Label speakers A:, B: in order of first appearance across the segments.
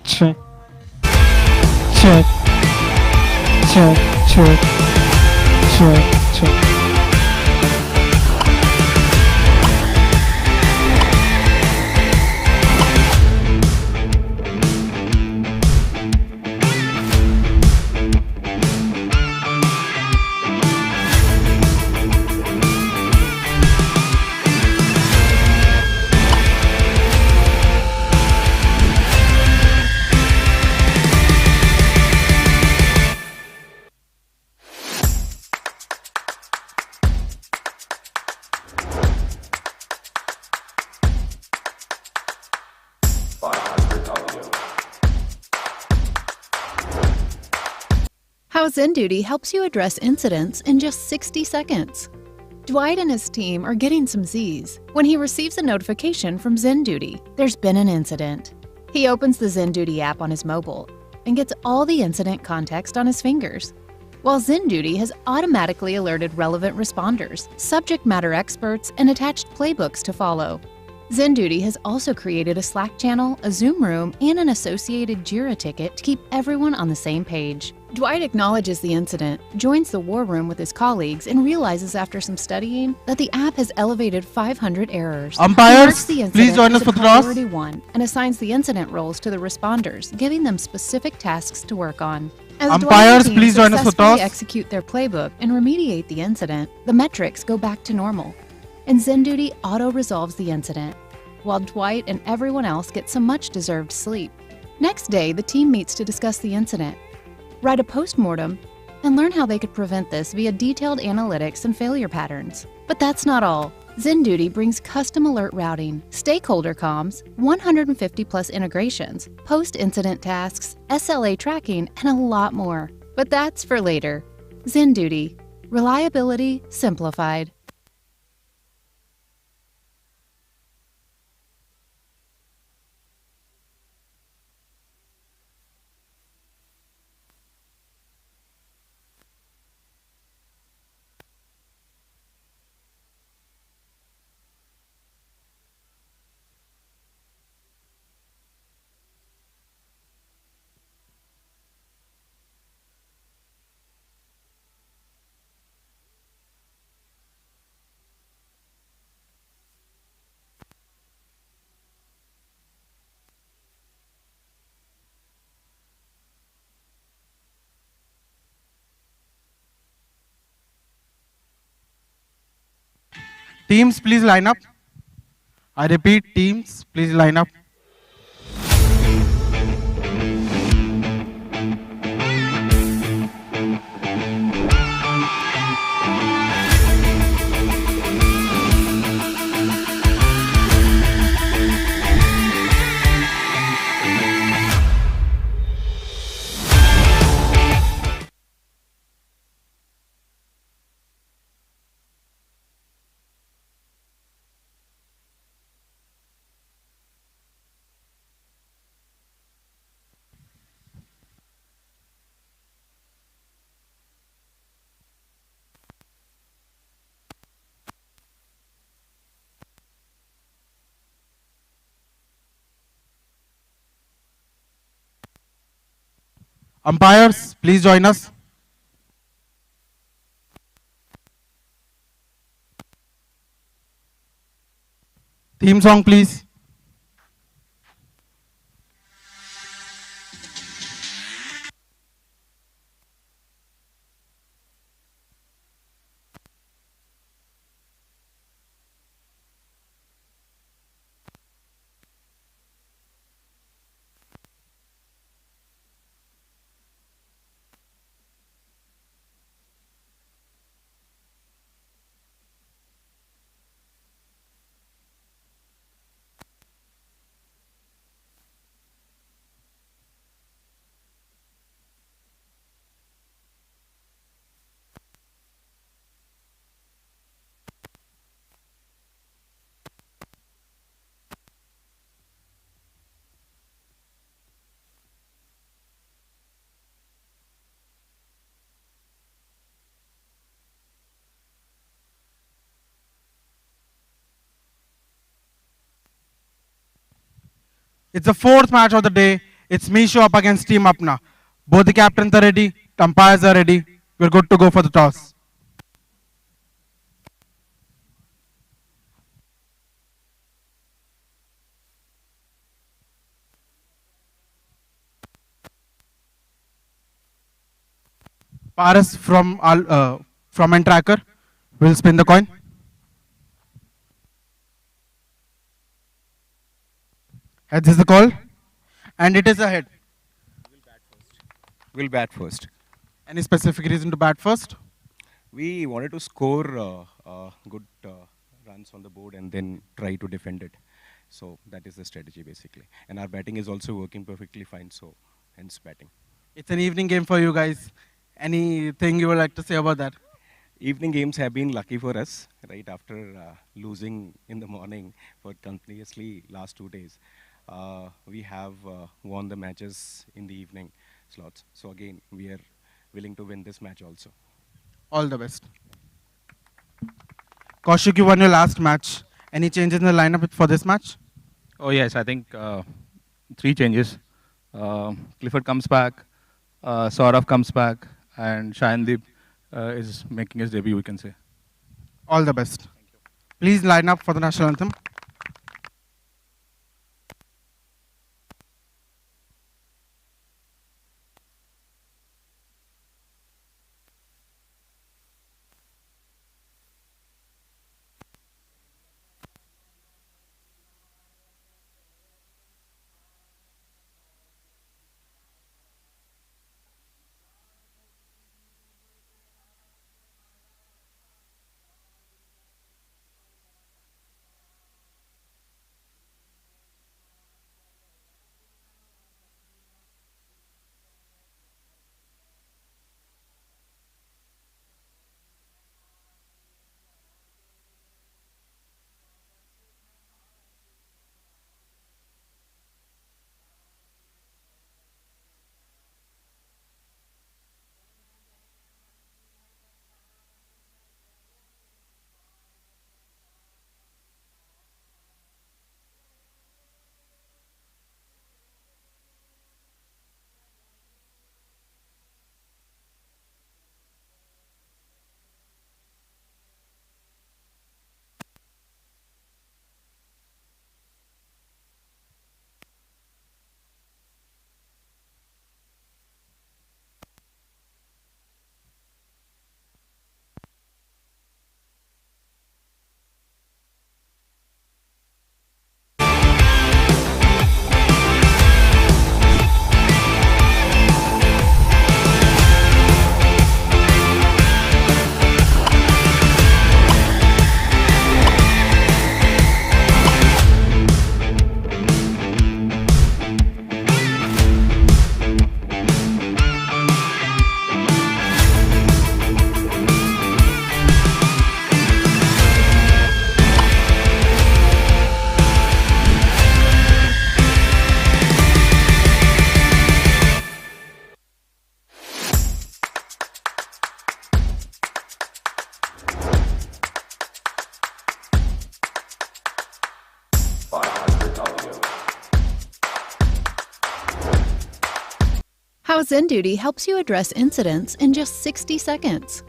A: check, check, check, check, check, check.
B: How Zen Duty helps you address incidents in just 60 seconds. Dwight and his team are getting some Z's when he receives a notification from Zen Duty. There's been an incident. He opens the Zen Duty app on his mobile and gets all the incident context on his fingers, while Zen Duty has automatically alerted relevant responders, subject matter experts, and attached playbooks to follow. Zen Duty has also created a Slack channel, a Zoom room, and an associated Jira ticket to keep everyone on the same page. Dwight acknowledges the incident, joins the war room with his colleagues, and realizes after some studying that the app has elevated 500 errors.
A: Umpires, please join us for the toss.
B: Priority 1 and assigns the incident roles to the responders, giving them specific tasks to work on. As
A: Umpires, please join us for toss.
B: Execute their playbook and remediate the incident, the metrics go back to normal, and Zen Duty auto-resolves the incident, while Dwight and everyone else get some much-deserved sleep. Next day, the team meets to discuss the incident, write a post-mortem, and learn how they could prevent this via detailed analytics and failure patterns. But that's not all. Zen Duty brings custom alert routing, stakeholder comms, 150-plus integrations, post-incident tasks, SLA tracking, and a lot more. But that's for later. Zen Duty. Reliability simplified.
A: Teams, please line up. I repeat, teams, please line up. Umpires, please join us. Theme song, please. It's the fourth match of the day It's Meesho up against Team Apna. Both the captains are ready, umpires are ready. We're good to go for the toss. Paras from and tracker will spin the coin. Heads is the call, and it is a head.
C: We'll bat first.
A: Any specific reason to bat first?
C: We wanted to score good runs on the board and then try to defend it. So that is the strategy basically. And our batting is also working perfectly fine, so hence batting.
A: It's an evening game for you guys. Anything you would like to say about that?
C: Evening games have been lucky for us, right? After losing in the morning for continuously last 2 days, we have won the matches in the evening slots. So again, we are willing to win this match also.
A: All the best. Kaushik, you won your last match. Any changes in the lineup for this match?
D: Oh yes, I think 3 changes. Clifford comes back, Saurav comes back, and Shayandeep is making his debut, we can say.
A: All the best. Please line up for the national anthem.
B: How Zen Duty helps you address incidents in just 60 seconds.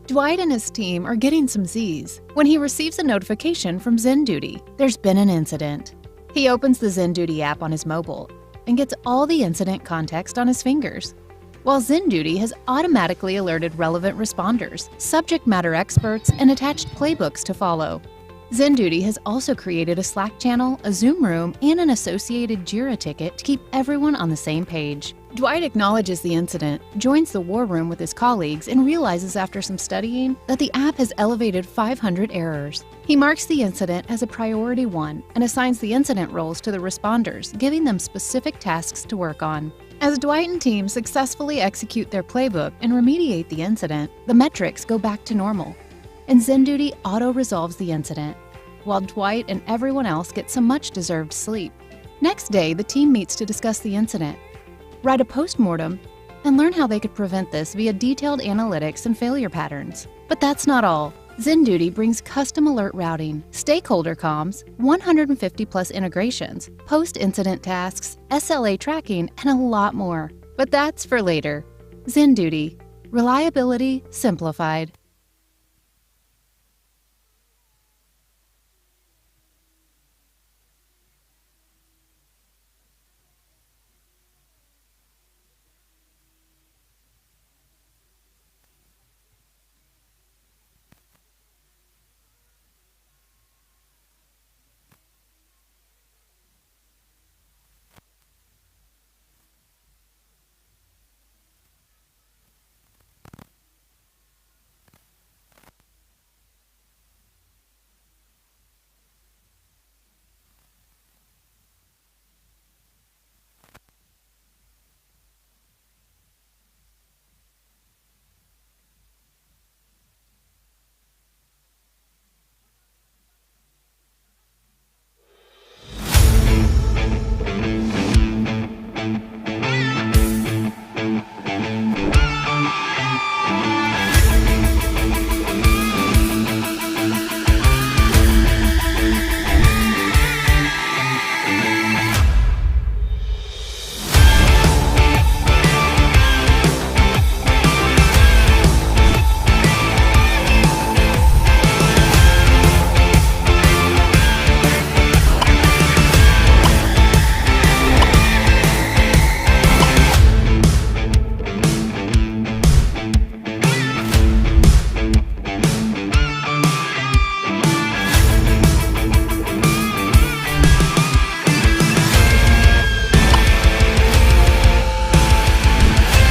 B: Dwight and his team are getting some Z's when he receives a notification from Zen Duty. There's been an incident. He opens the Zen Duty app on his mobile and gets all the incident context on his fingers. While Zen Duty has automatically alerted relevant responders, subject matter experts, and attached playbooks to follow. Zen Duty has also created a Slack channel, a Zoom room, and an associated Jira ticket to keep everyone on the same page. Dwight acknowledges the incident, joins the war room with his colleagues, and realizes after some studying that the app has elevated 500 errors. He marks the incident as a priority 1 and assigns the incident roles to the responders, giving them specific tasks to work on. As Dwight and team successfully execute their playbook and remediate the incident, the metrics go back to normal. And Zen Duty auto-resolves the incident, while Dwight and everyone else get some much-deserved sleep. Next day, the team meets to discuss the incident, write a post-mortem, and learn how they could prevent this via detailed analytics and failure patterns. But that's not all. ZenDuty brings custom alert routing, stakeholder comms, 150 plus integrations, post-incident tasks, SLA tracking, and a lot more. But that's for later. ZenDuty. Reliability simplified.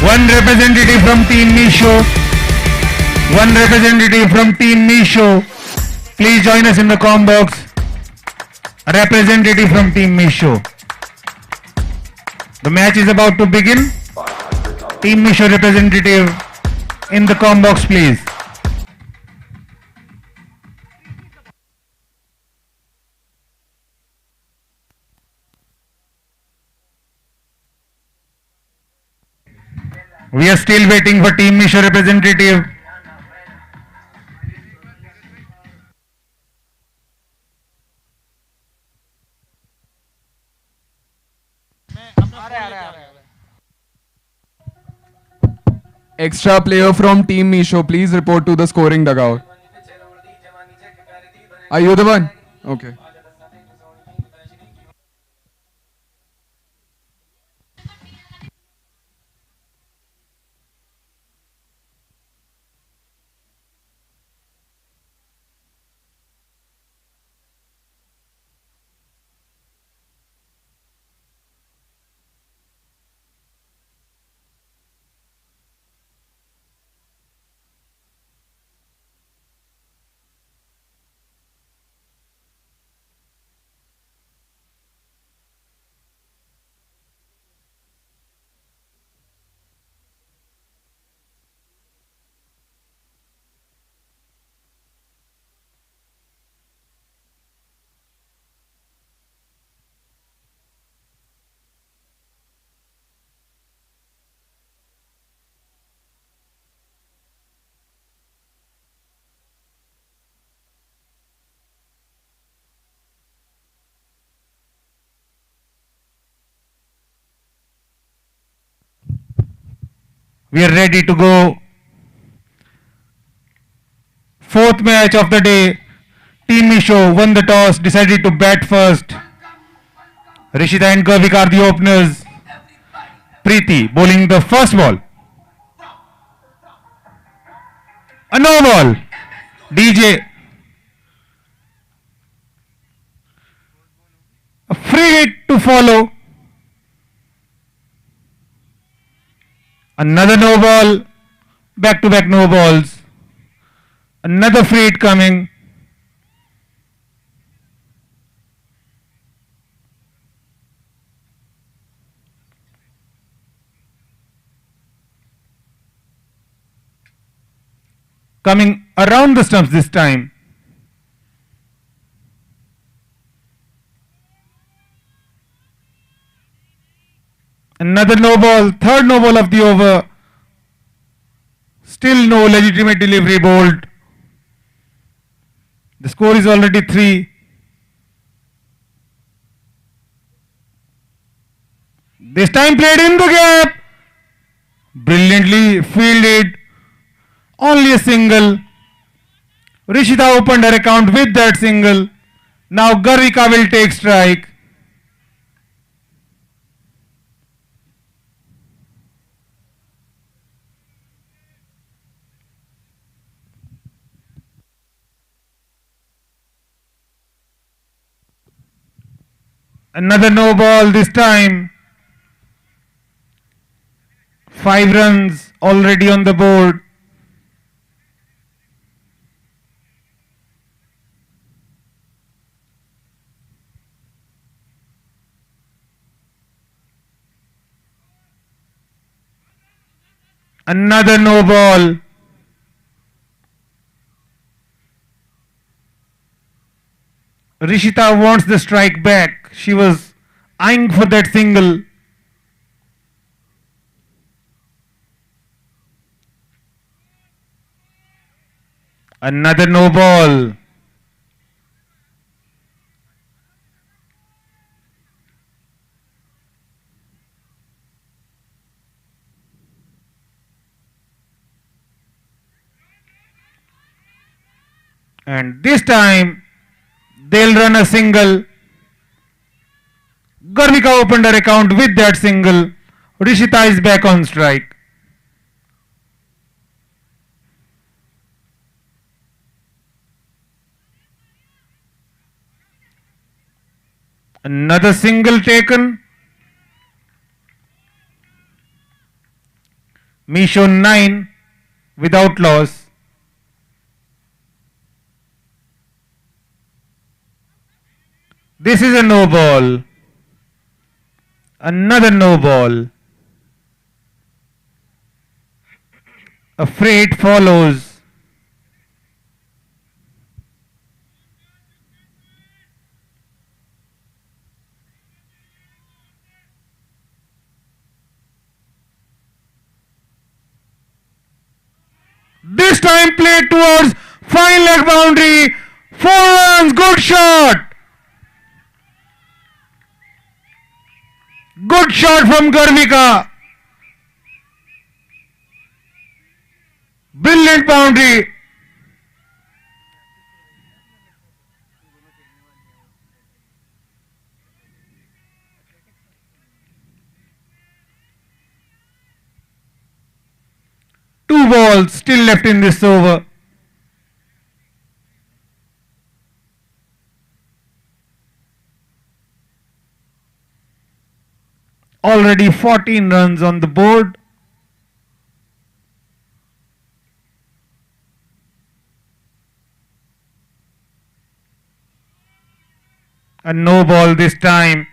E: One representative from Team Meesho. One representative from Team Meesho. Please join us in the comm box. A representative from Team Meesho. The match is about to begin. Team Meesho representative in the comm box, please. We are still waiting for Team Meesho representative.
F: Extra player from Team Meesho, please report to the scoring dugout. Are you the one? Okay.
E: We are ready to go. Fourth match of the day. Team Meesho won the toss, decided to bat first. Rishita and Gavik are the openers. Preeti bowling the first ball. A no ball. DJ. A free hit to follow. Another no ball. Back to back no balls. Another free hit coming. Coming around the stumps this time. Another no ball, third no ball of the over. Still no legitimate delivery bowled. The score is already 3. This time played in the gap. Brilliantly fielded. Only a single. Rishita opened her account with that single. Now Garvika will take strike. Another no ball this time. 5 runs already on the board. Another no ball. Rishita wants the strike back. She was eyeing for that single. Another no ball. And this time they'll run a single. Garvika opened her account with that single. Rishita is back on strike. Another single taken. Meesho 9 without loss. This is a no ball. Another no ball. A freight follows. This time played towards fine leg boundary. 4 runs, good shot. Good shot from Garvika. Brilliant boundary. Two balls still left in this over. Already 14 runs on the board. A no ball this time.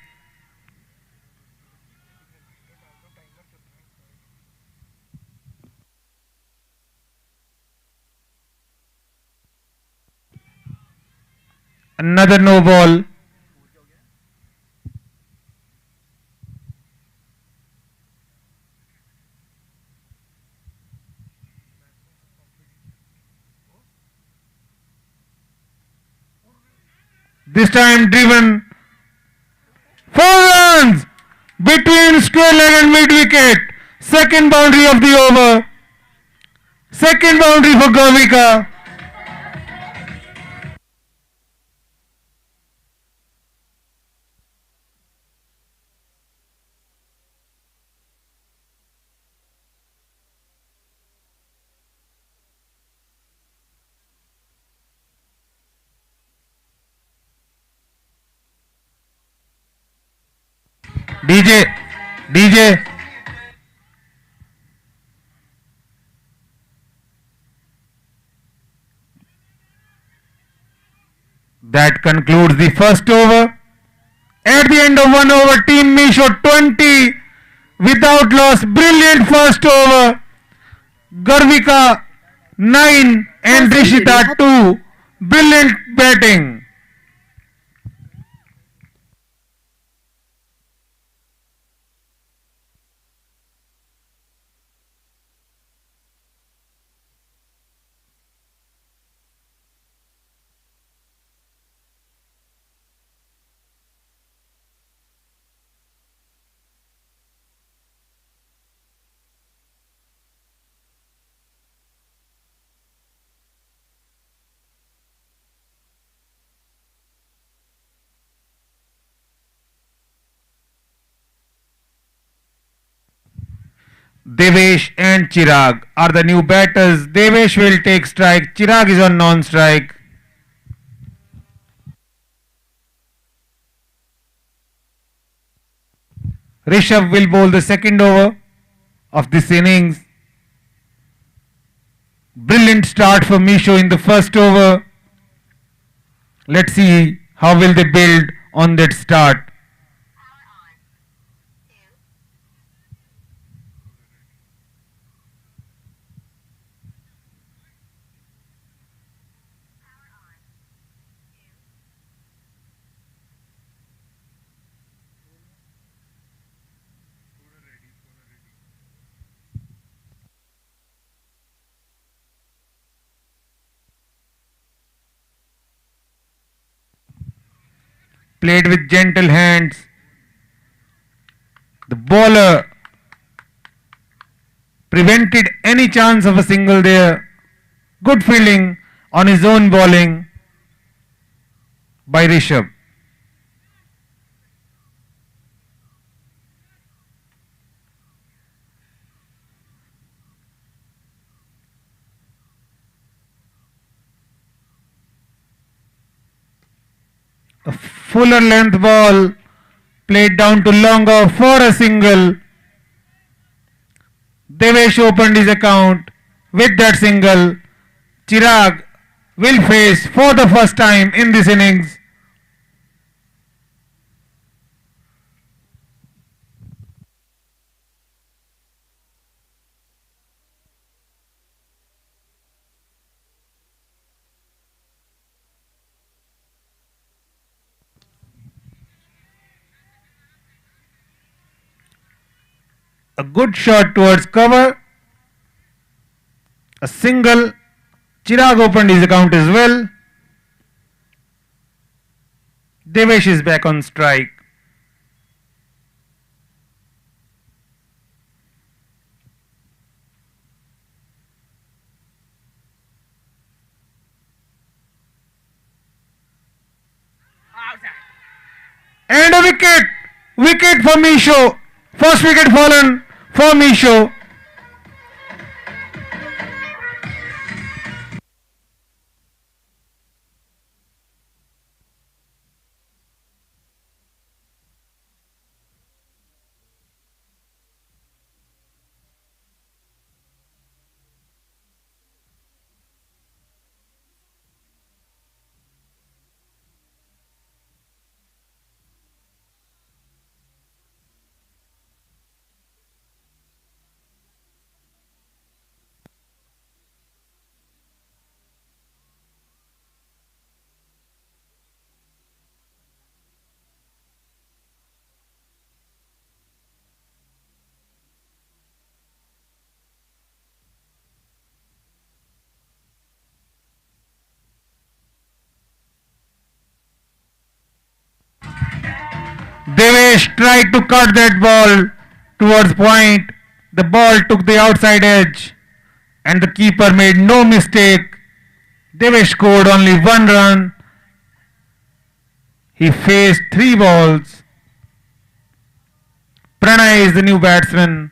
E: Another no ball. This time driven. 4 runs between square leg and mid wicket. Second boundary of the over. Second boundary for Garvika. DJ. That concludes the first over. At the end of 1 over, Team Meesho 20 without loss. Brilliant first over. Garvika 9 and Rishita 2. Brilliant batting. Devesh and Chirag are the new batters. Devesh will take strike. Chirag is on non-strike. Rishabh will bowl the second over of this innings. Brilliant start for Meesho in the first over. Let's see how will they build on that start. Played with gentle hands. The bowler prevented any chance of a single there. Good fielding on his own bowling by Rishabh. A fuller length ball played down to long off for a single. Devesh opened his account with that single. Chirag will face for the first time in this innings. A good shot towards cover. A single. Chirag opened his account as well. Devesh is back on strike. And a wicket. Wicket for Meesho. First wicket fallen for Meesho. Devesh tried to cut that ball towards point. The ball took the outside edge and the keeper made no mistake. Devesh scored only one run. He faced 3 balls. Pranay is the new batsman.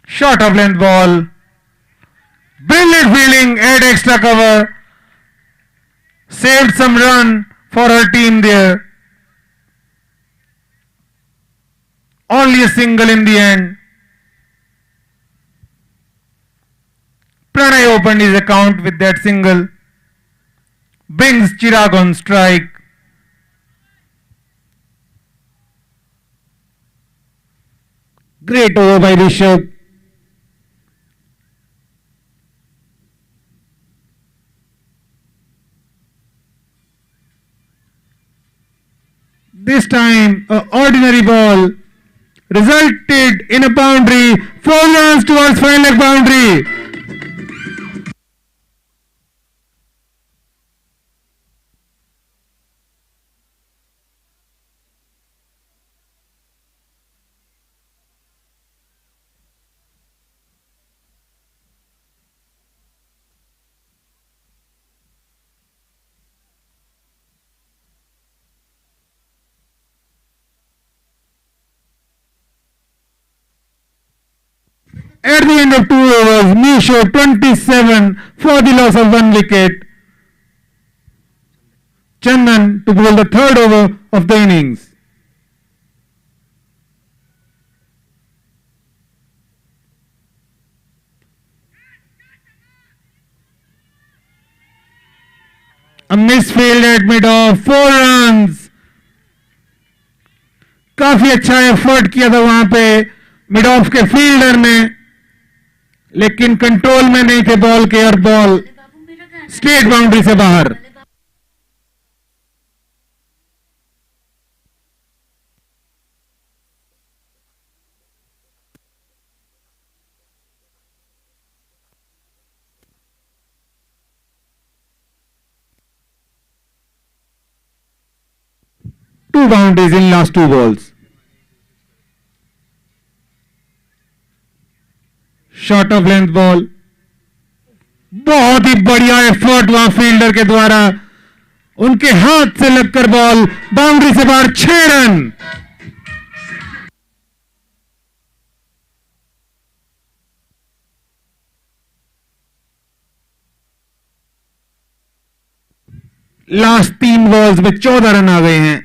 E: Short of length ball. Brilliant fielding at extra cover. Saved some run for her team there. Only a single in the end. Pranay opened his account with that single. Brings Chirag on strike. Great over by Rishabh. This time, an ordinary ball resulted in a boundary. 4 runs towards fine leg boundary. At the end of 2 overs, Meesho 27 for the loss of 1 wicket. Chandan to bowl the third over of the innings. A misfield at mid-off, 4 runs. काफी अच्छा effort किया था वहां पे mid of के fielder ने, लेकिन control में नहीं थे बॉल के और बॉल स्ट्रेट बाउंड्री से बाहर. Two boundaries in last 2 balls. Short of length ball. बहुत ही बढ़िया एफर्ट वहां फील्डर के द्वारा, उनके हाथ से लगकर बॉल बाउंड्री से बाहर. 6 रन. लास्ट 3 बॉल्स में 14 रन आ गए हैं.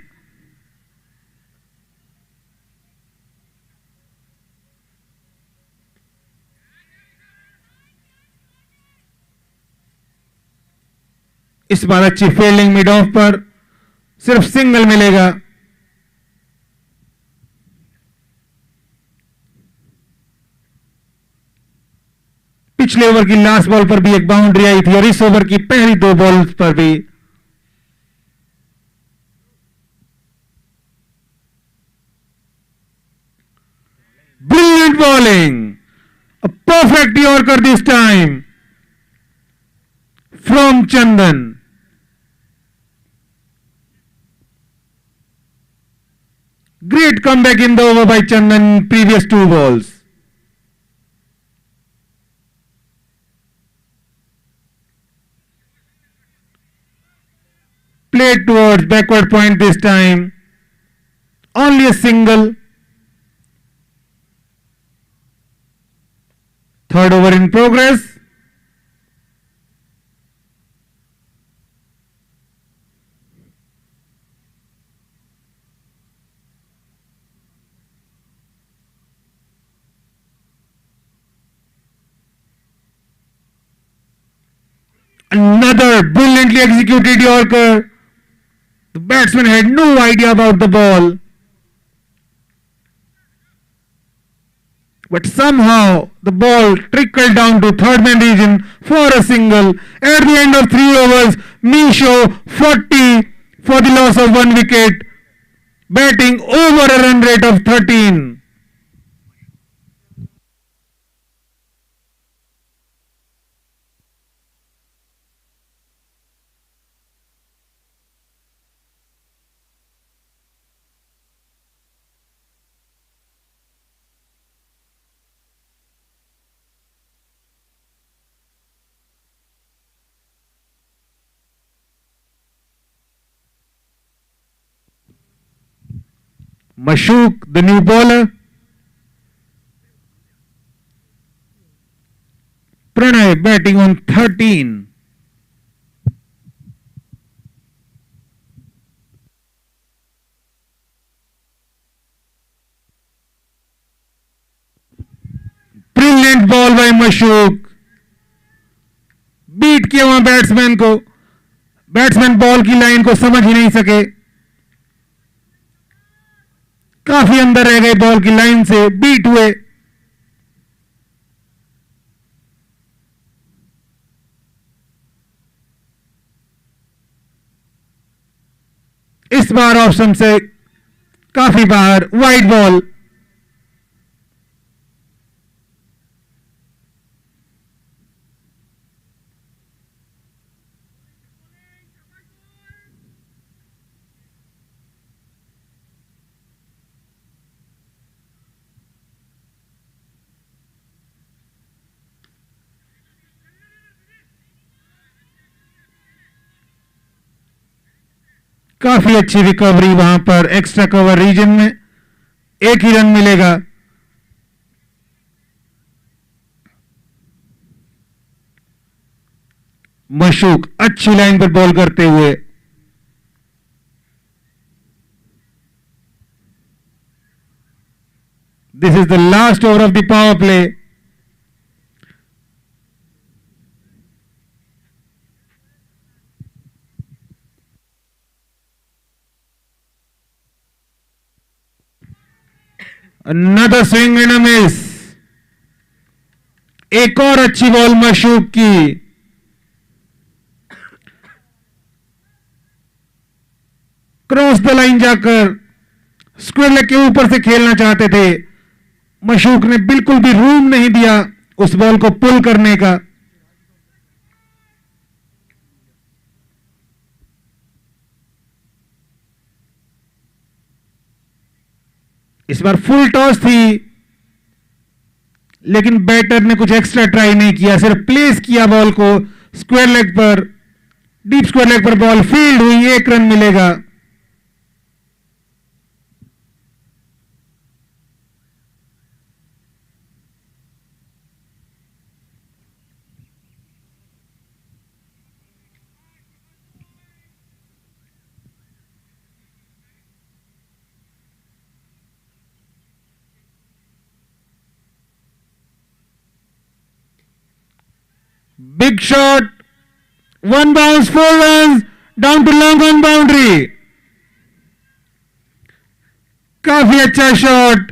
E: इस बार अच्छी फील्डिंग मिड ऑफ पर, सिर्फ सिंगल मिलेगा. पिछले ओवर की लास्ट बॉल पर भी एक बाउंड्री आई थी और इस ओवर की पहली 2 बॉल्स पर भी. Brilliant bowling, a perfect Yorker this time from Chandan. Great comeback in the over by Chandan in previous 2 balls. Played towards backward point this time. Only a single. Third over in progress. Another brilliantly executed Yorker. The batsman had no idea about the ball, but somehow the ball trickled down to third man region for a single. At the end of 3 overs, Meesho 40 for the loss of 1 wicket, batting over a run rate of 13. Mashuk, the new bowler. Pranay batting on 13. Brilliant ball by Mashuk. Beat किया वहां batsman को. Batsman ball की line को समझ ही नहीं सके, काफी अंदर रह गए बॉल की लाइन से, बीट हुए. इस बार ऑप्शन से काफी बाहर, वाइड बॉल. काफी अच्छी रिकवरी वहां पर एक्स्ट्रा कवर रीजन में. 1 ही रन मिलेगा. मशूक अच्छी लाइन पर बॉल करते हुए, this is the last over of the power play. Another swing and a miss. एक और अच्छी बॉल मशूक की, क्रॉस द लाइन जाकर स्क्वायर लेग के ऊपर से खेलना चाहते थे, मशूक ने बिल्कुल भी रूम नहीं दिया उस बॉल को पुल करने का। इस बार फुल टॉस थी, लेकिन बैटर ने कुछ एक्स्ट्रा ट्राई नहीं किया, सिर्फ प्लेस किया बॉल को स्क्वायर लेग पर, डीप स्क्वायर लेग पर बॉल फील्ड हुई, 1 रन मिलेगा। Big shot, 1 bounce, 4 runs, down to long on boundary. काफी अच्छा शॉट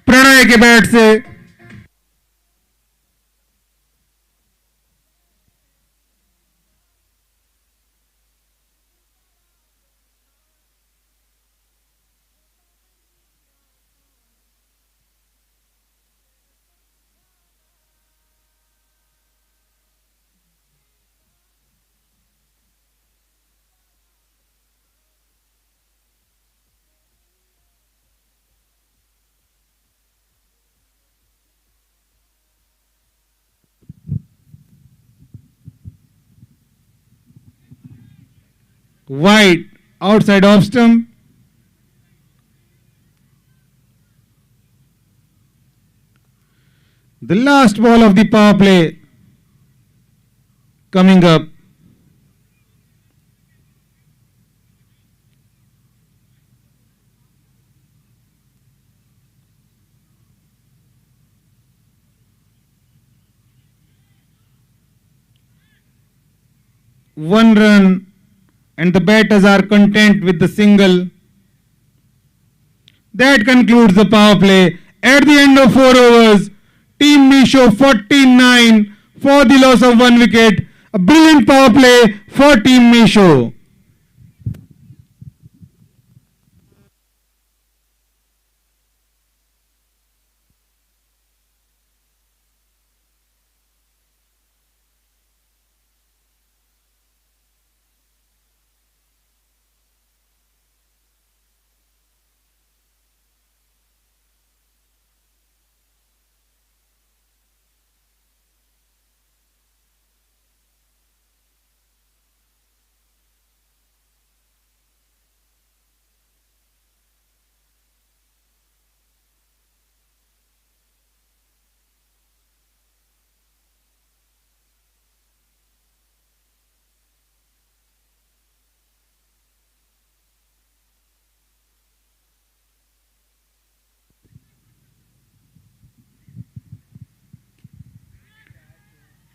E: प्रणय के बैट से। Wide, outside off stump. The last ball of the power play coming up. One run, and the batters are content with the single. That concludes the power play. At the end of 4 overs, Team Meesho 49 for the loss of 1 wicket. A brilliant power play for Team Meesho.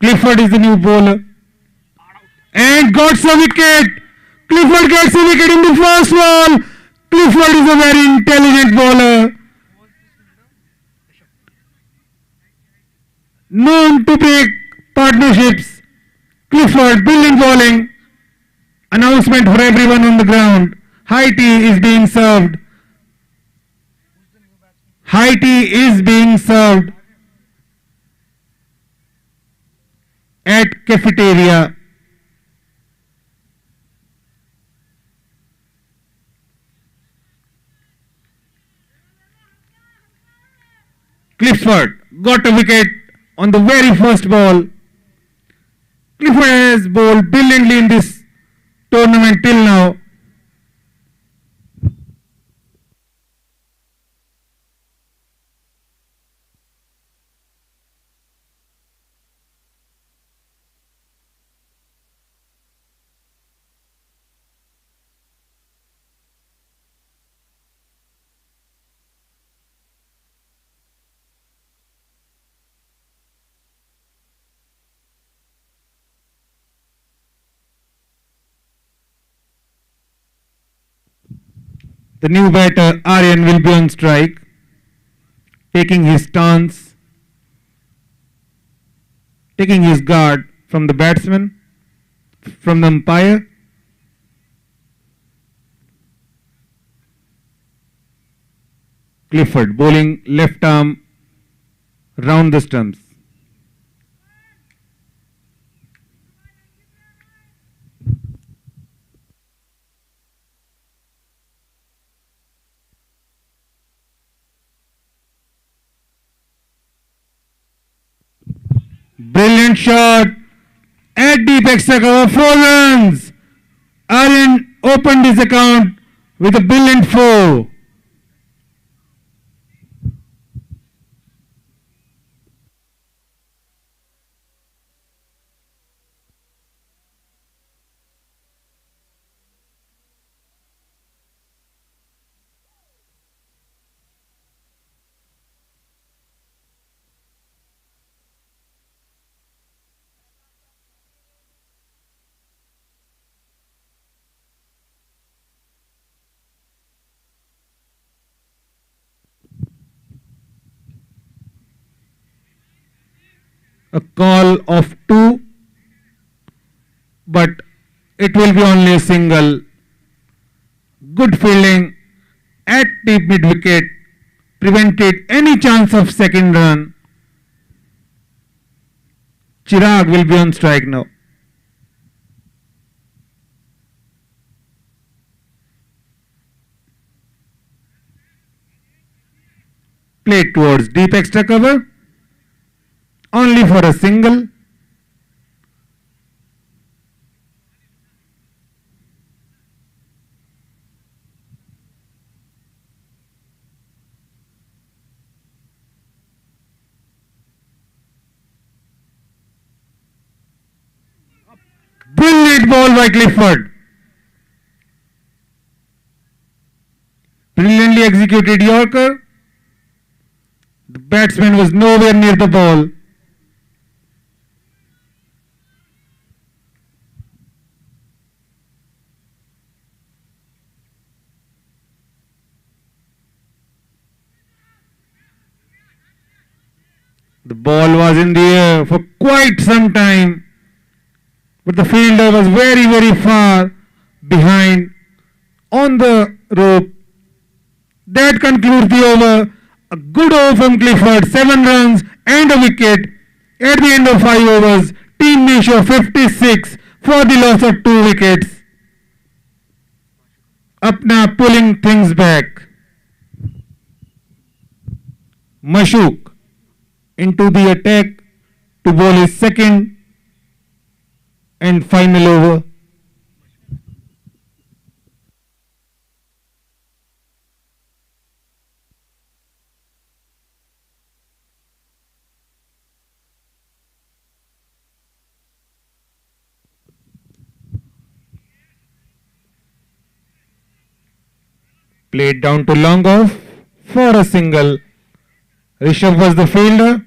E: Clifford is the new bowler and got a wicket. Clifford gets a wicket in the first ball. Clifford is a very intelligent bowler, known to break partnerships. Clifford, brilliant bowling. Announcement for everyone on the ground. High tea is being served. High tea is being served at cafeteria. Clifford got a wicket on the very first ball. Clifford has bowled brilliantly in this tournament till now. The new batter Aryan will be on strike, taking his stance, taking his guard from the batsman, from the umpire. Clifford bowling left arm round the stumps. Brilliant shot at deep extra cover, 4 runs. Aryan opened his account with a brilliant 4. A call of 2, but it will be only a single. Good fielding at deep mid wicket prevented any chance of second run. Chirag will be on strike now. Played towards deep extra cover, only for a single. Brilliant ball by Clifford. Brilliantly executed Yorker. The batsman was nowhere near the ball. The ball was in the air for quite some time, but the fielder was very, very far behind on the rope. That concludes the over. A good over from Clifford, 7 runs and a wicket. At the end of 5 overs, Team Meesho 56 for the loss of 2 wickets. Apna pulling things back. Mashuk into the attack to bowl his second and final over. Played down to long off for a single. Rishabh was the fielder.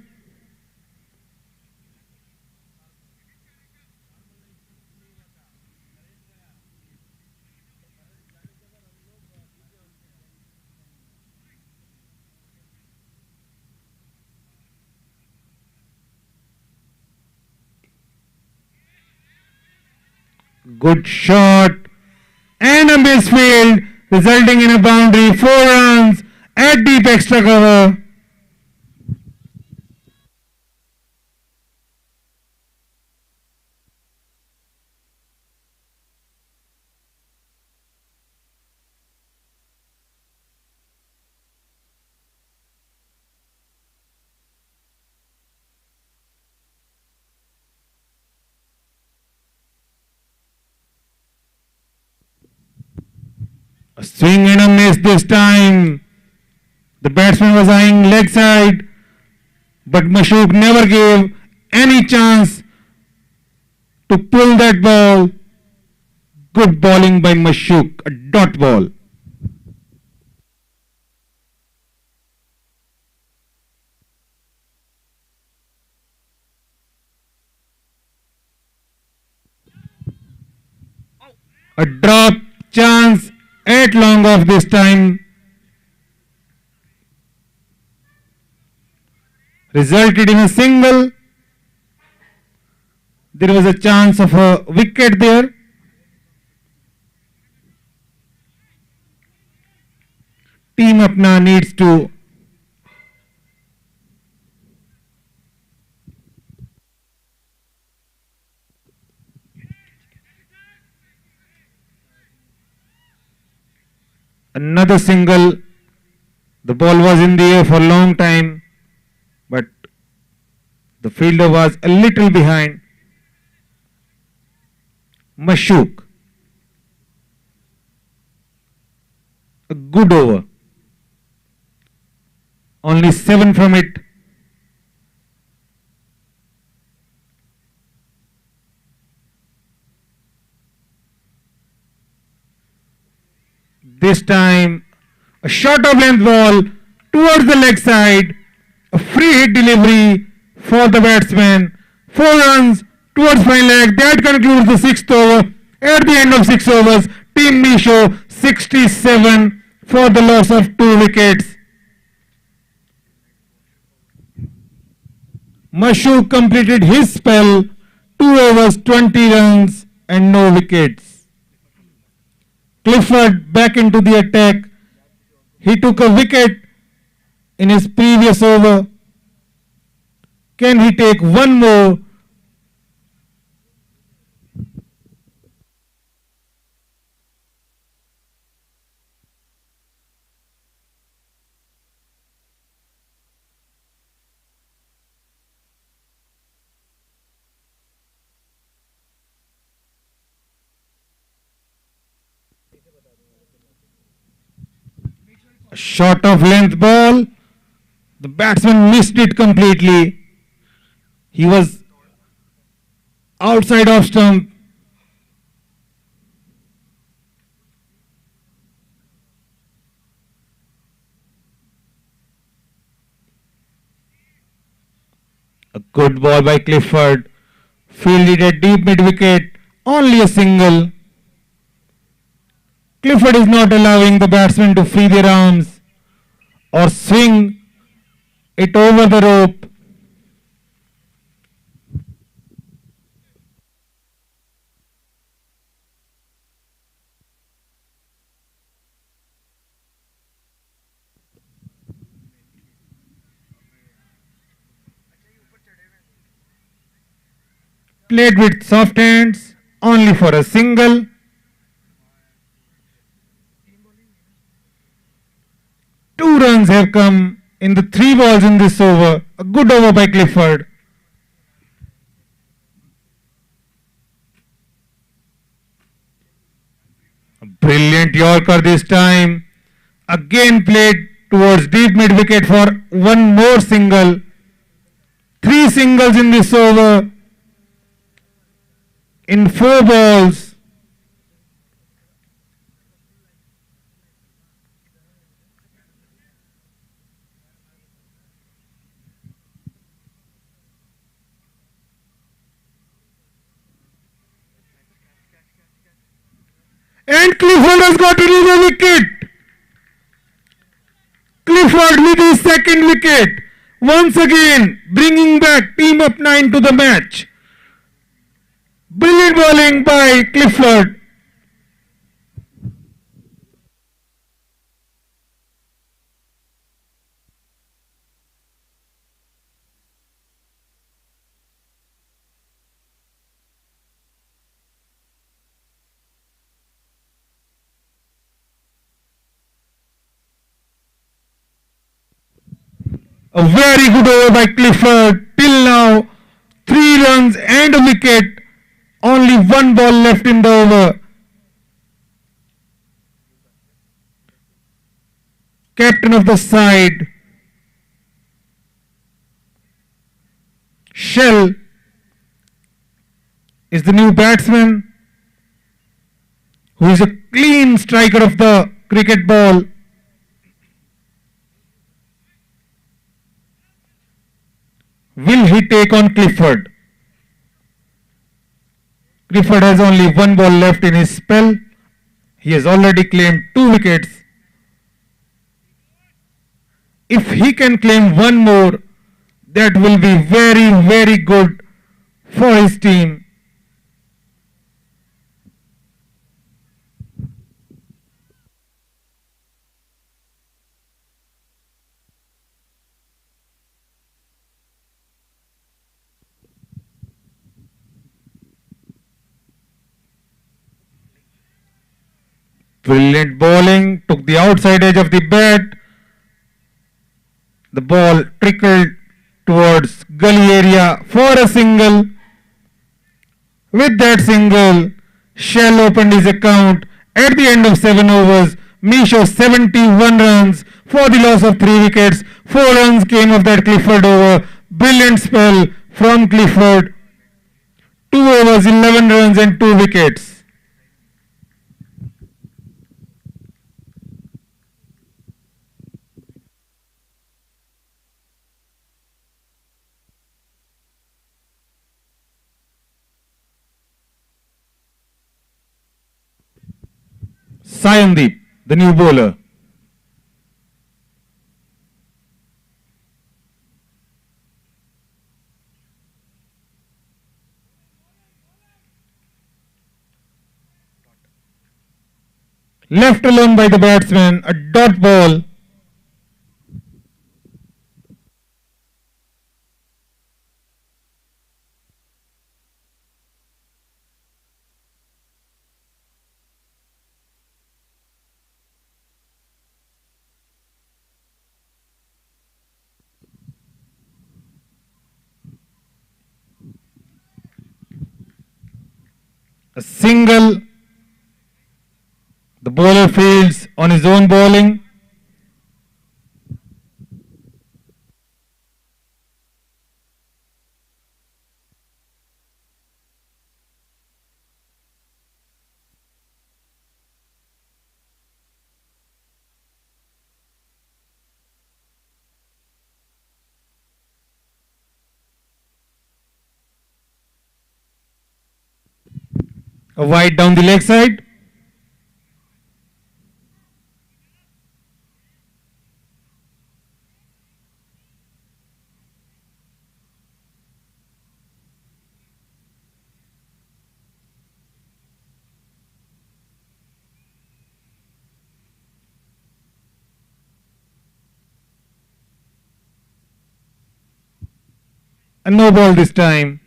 E: Good shot and a misfield, resulting in a boundary, 4 runs at deep extra cover. A swing and a miss this time. The batsman was eyeing leg side, but Mashuk never gave any chance to pull that ball. Good bowling by Mashuk, a dot ball. A drop chance at net long off this time. Resulted in a single. There was a chance of a wicket there. Team Apna needs to another single. The ball was in the air for a long time, but the fielder was a little behind. Mashuk. A good over. Only 7 from it. This time, a short of length ball towards the leg side. A free hit delivery for the batsman. 4 runs towards fine leg. That concludes the 6th over. At the end of 6 overs, Team Meesho 67 for the loss of 2 wickets. Mashuk completed his spell, 2 overs, 20 runs and no wickets. Clifford back into the attack. He took a wicket in his previous over. Can he take one more? A short of length ball. The batsman missed it completely. He was outside off stump. A good ball by Clifford. Fielded at deep mid wicket. Only a single. Clifford is not allowing the batsmen to free their arms or swing it over the rope. Played with soft hands, only for a single. Two runs have come in the 3 balls in this over. A good over by Clifford. A brilliant Yorker this time. Again played towards deep mid wicket for one more single. 3 singles in this over. In 4 balls. And Clifford has got another wicket. Clifford with his 2nd wicket. Once again bringing back Team Apna into the match. Brilliant bowling by Clifford. A very good over by Clifford. Till now, 3 runs and a wicket. Only 1 ball left in the over. Captain of the side, Shell, is the new batsman who is a clean striker of the cricket ball. Will he take on Clifford? Clifford has only 1 ball left in his spell. He has already claimed 2 wickets. If he can claim one more, that will be very, very good for his team. Brilliant bowling, took the outside edge of the bat. The ball trickled towards gully area for a single. With that single, Shell opened his account at the end of 7 overs. Meesho 71 runs for the loss of 3 wickets. 4 runs came of that Clifford over. Brilliant spell from Clifford. 2 overs, 11 runs and 2 wickets. Sayandeep, the new bowler. Left alone by the batsman, a dot ball. A single. The bowler fields on his own bowling. A wide down the leg side. A no ball this time.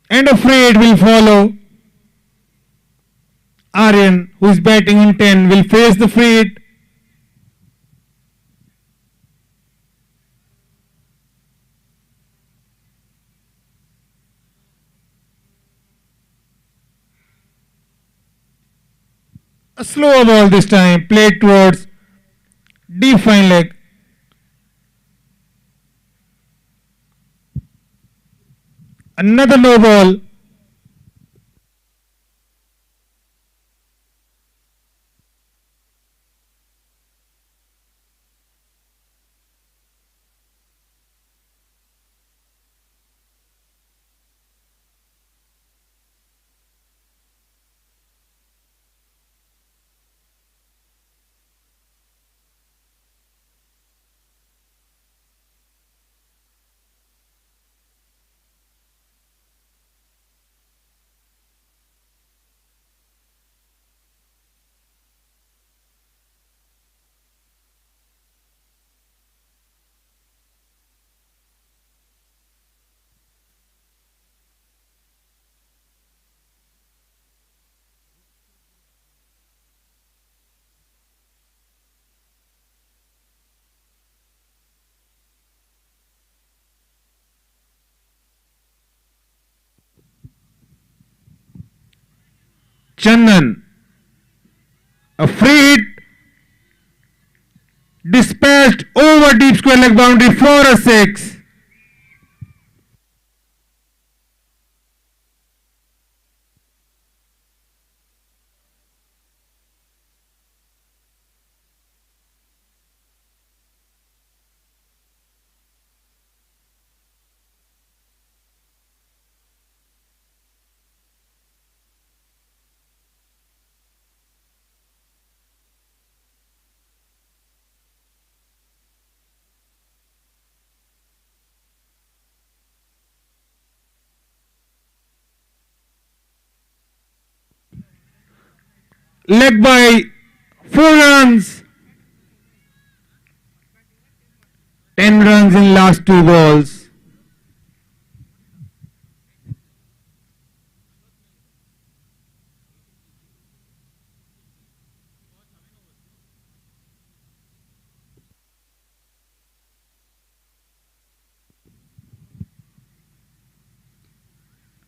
E: And a free hit will follow. Aryan, who is batting in 10, will face the free hit. A slower ball this time, played towards deep fine leg. Another no ball. Chandan, a free hit, dispatched over deep square leg boundary for a 6. led by 4 runs. 10 runs in last 2 balls.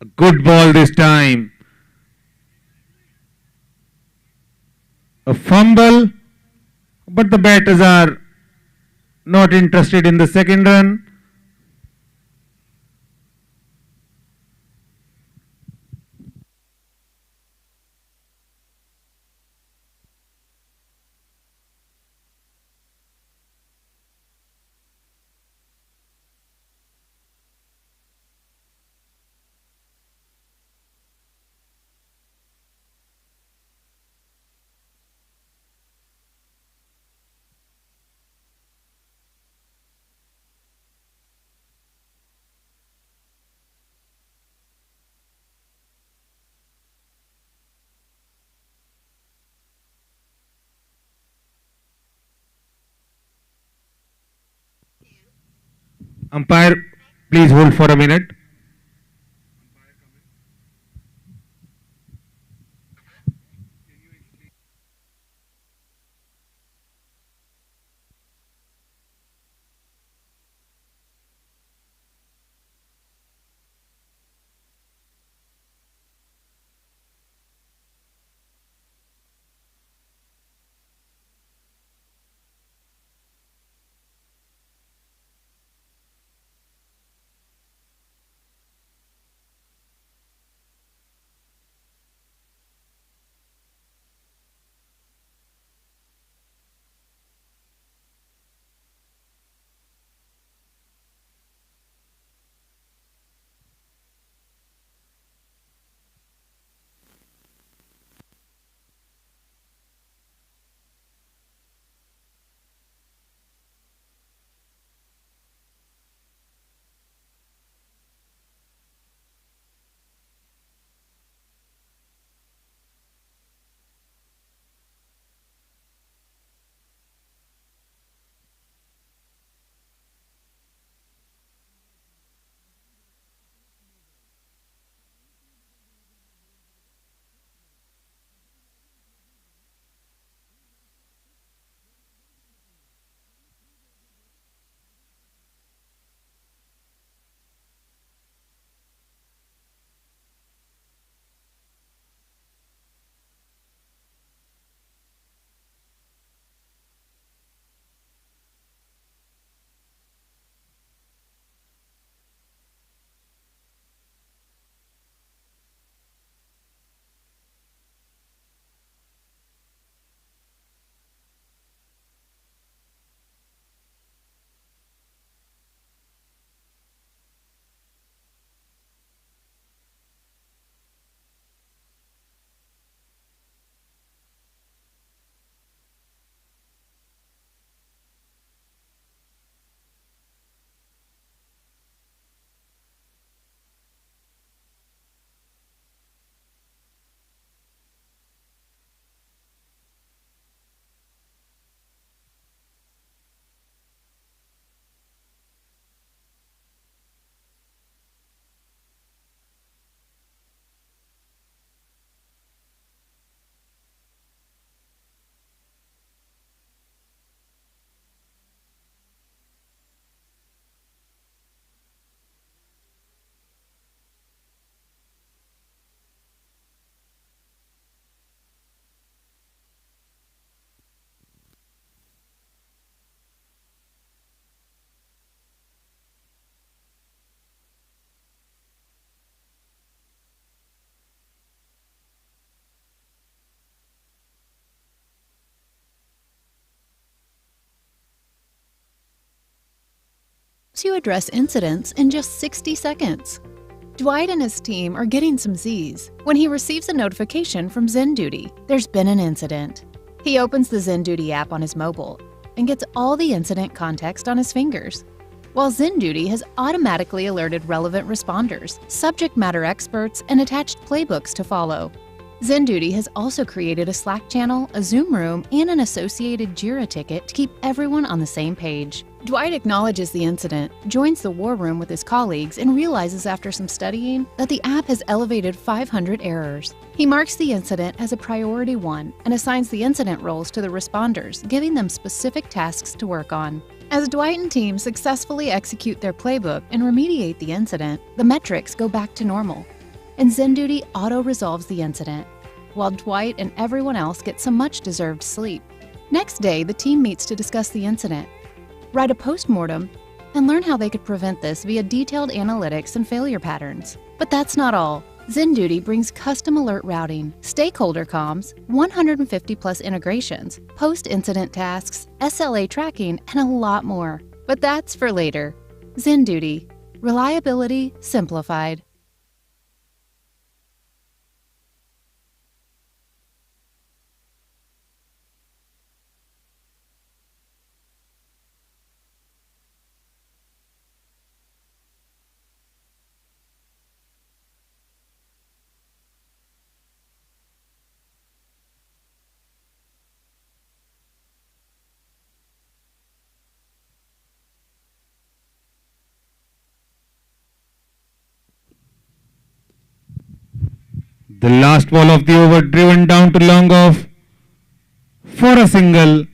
E: A good ball this time. A fumble, but the batters are not interested in the second run. Umpire, please hold for a minute.
B: You address incidents in just 60 seconds. Dwight and his team are getting some Z's when he receives a notification from Zen Duty. There's been an incident. He opens the Zen Duty app on his mobile and gets all the incident context on his fingers, while Zen Duty has automatically alerted relevant responders, subject matter experts, and attached playbooks to follow. ZenDuty has also created a Slack channel, a Zoom room, and an associated Jira ticket to keep everyone on the same page. Dwight acknowledges the incident, joins the war room with his colleagues, and realizes after some studying that the app has elevated 500 errors. He marks the incident as a priority 1 and assigns the incident roles to the responders, giving them specific tasks to work on. As Dwight and team successfully execute their playbook and remediate the incident, the metrics go back to normal, and ZenDuty auto-resolves the incident, while Dwight and everyone else get some much-deserved sleep. Next day, the team meets to discuss the incident, write a post-mortem, and learn how they could prevent this via detailed analytics and failure patterns. But that's not all. ZenDuty brings custom alert routing, stakeholder comms, 150-plus integrations, post-incident tasks, SLA tracking, and a lot more. But that's for later. ZenDuty. Reliability simplified.
E: The last ball of the over driven down to long off for a single.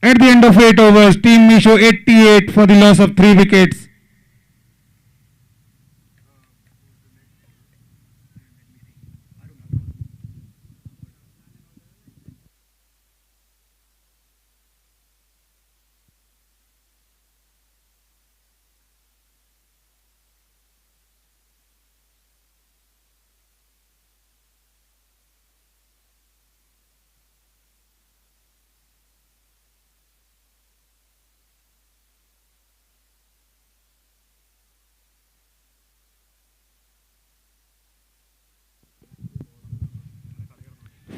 E: At the end of 8 overs, Team Meesho 88 for the loss of 3 wickets.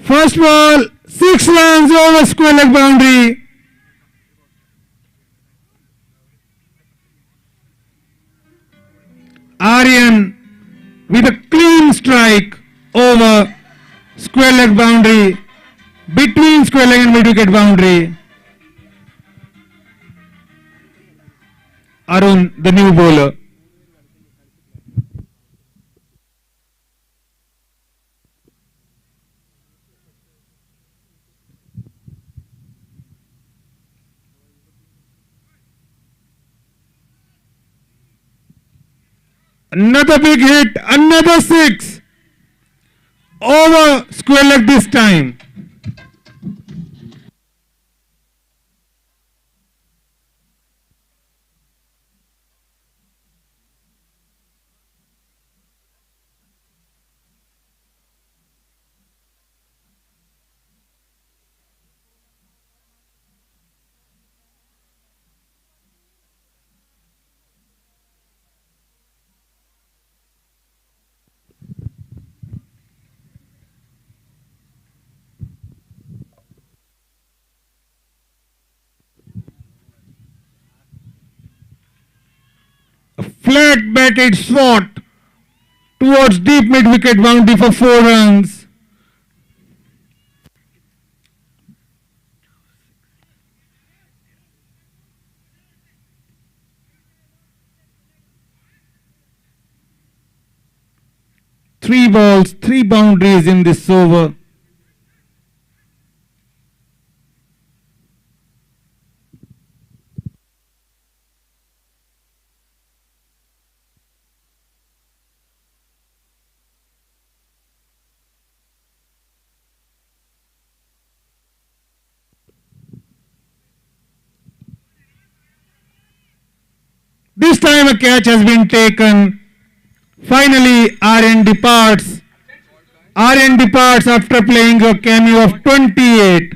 E: First ball, 6 runs over square leg boundary. Aryan with a clean strike over square leg boundary, between square leg and mid wicket boundary. Arun, the new bowler. Another big hit, another 6 over square leg this time. A flat batted swat towards deep mid wicket boundary for 4 runs. Three balls, 3 boundaries in this over. This time a catch has been taken. Finally, Aryan departs. Aryan departs after playing a cameo of 28.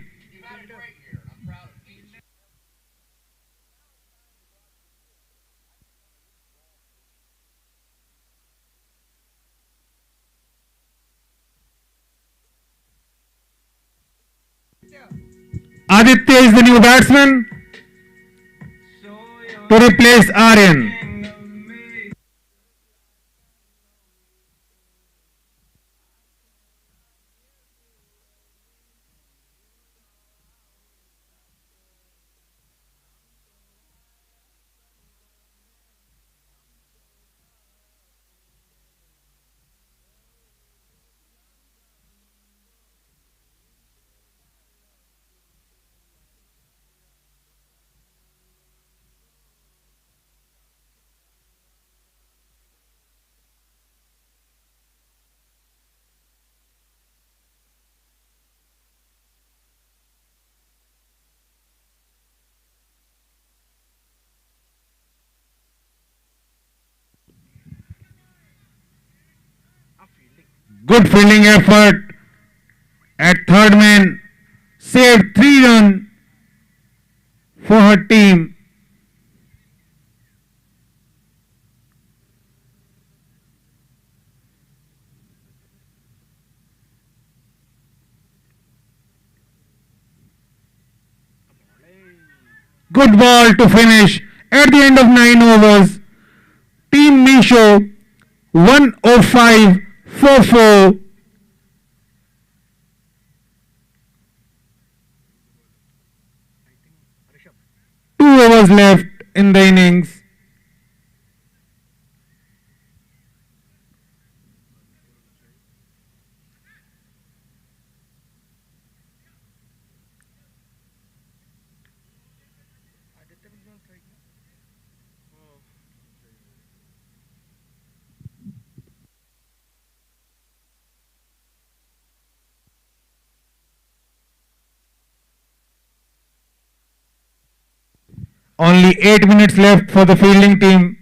E: Aditya is the new batsman to replace Aryan. Good fielding effort at third man. Saved 3 runs for her team. Good ball to finish at the end of 9 overs. Team Meesho 105 for 4. Two overs left in the innings. Only 8 minutes left for the fielding team.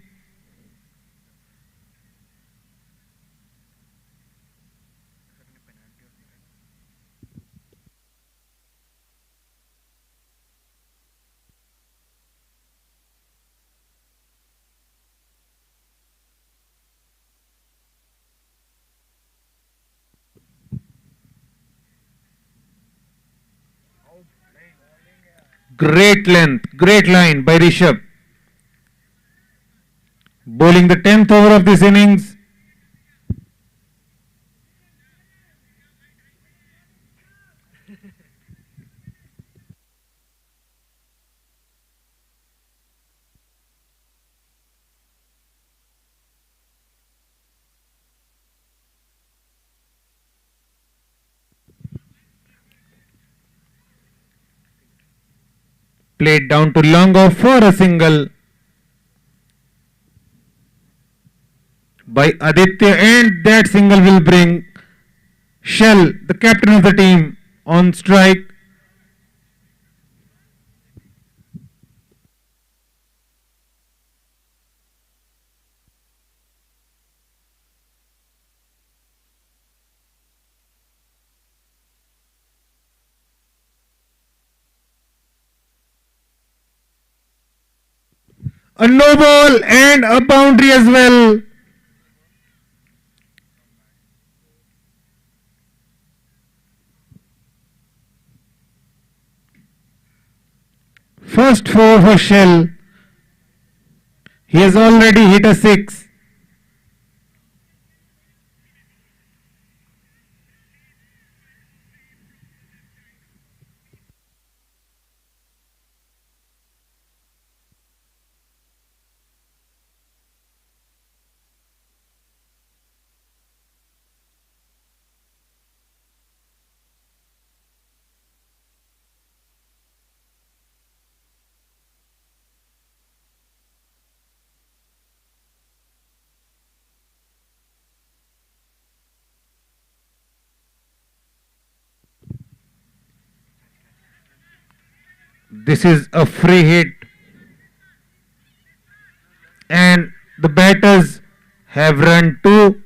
E: Great length, great line by Rishabh. Bowling the 10th over of this innings. Played down to long off for a single by Aditya, and that single will bring Shell, the captain of the team, on strike. A no ball and a boundary as well. First 4 for Shell. He has already hit a 6. This is a free hit, and the batters have run 2.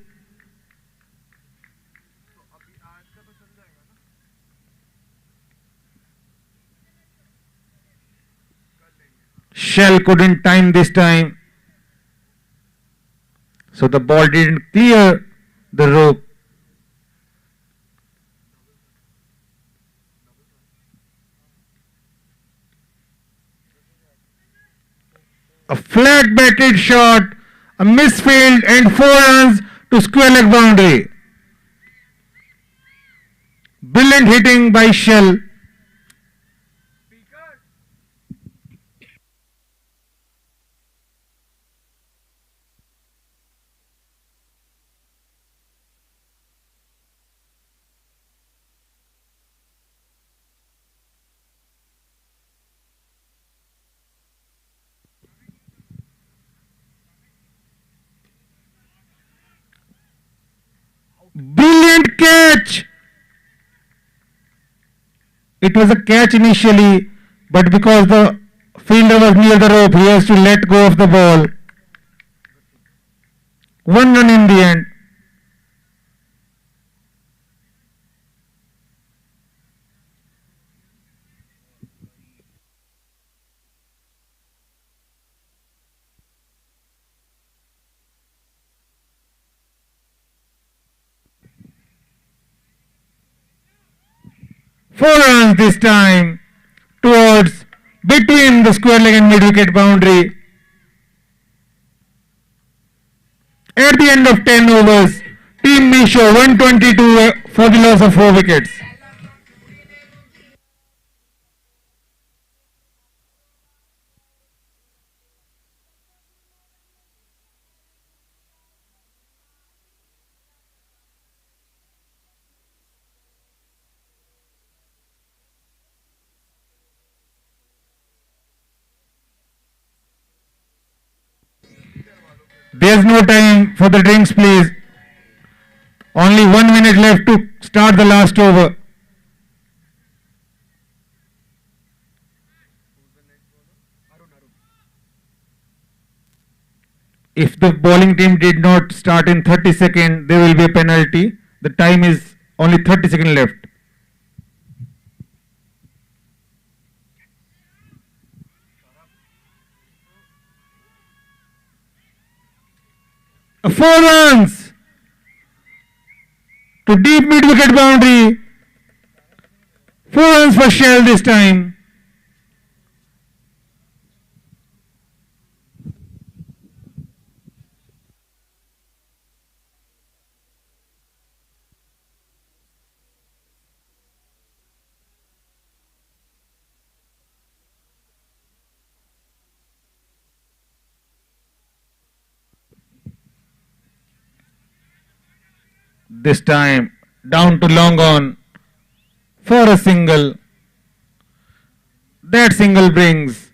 E: Shell couldn't time this time, so the ball didn't clear the rope. A flat batted shot, a misfield, and 4 runs to square leg boundary. Brilliant hitting by Shell. Brilliant catch! It was a catch initially, but because the fielder was near the rope, he has to let go of the ball. 1 run in the end. 4 runs this time towards between the square leg and mid wicket boundary. At the end of 10 overs, Team Meesho 122 for the loss of 4 wickets. There's no time for the drinks, please. Only 1 minute left to start the last over. If the bowling team did not start in 30 seconds, there will be a penalty. The time is only 30 seconds left. Four runs to deep mid wicket boundary. 4 runs for Shell this time. This time down to long on for a single. That single brings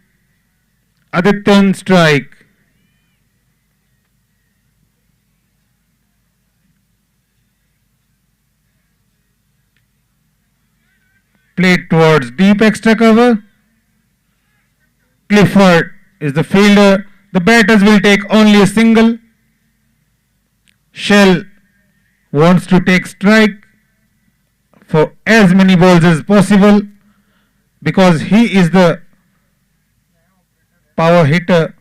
E: Adityan strike. Played towards deep extra cover. Clifford is the fielder. The batters will take only a single. Shell wants to take strike for as many balls as possible because he is the power hitter.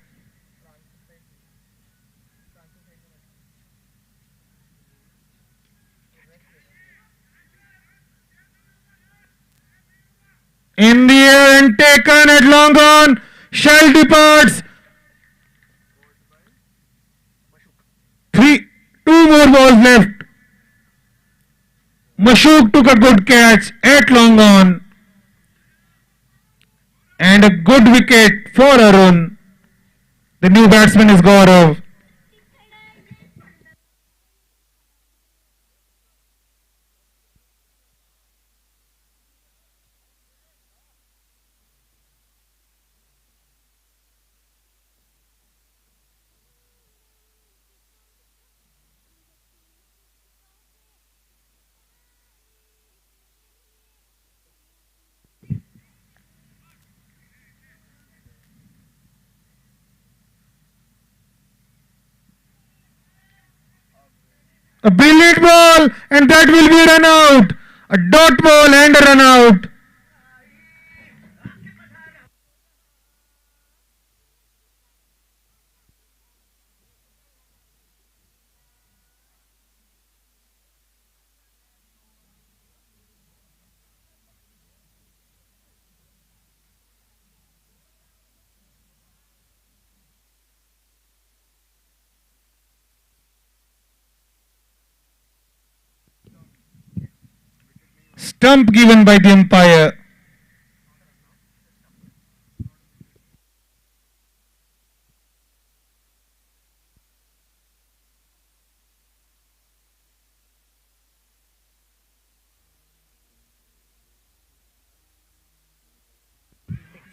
E: In the air and taken at long on. Shell departs. 2 more balls left. Mashuk took a good catch at long on and a good wicket for Arun. The new batsman is Gaurav. A brilliant ball and that will be a run out. A dot ball and a run out. Stump given by the umpire.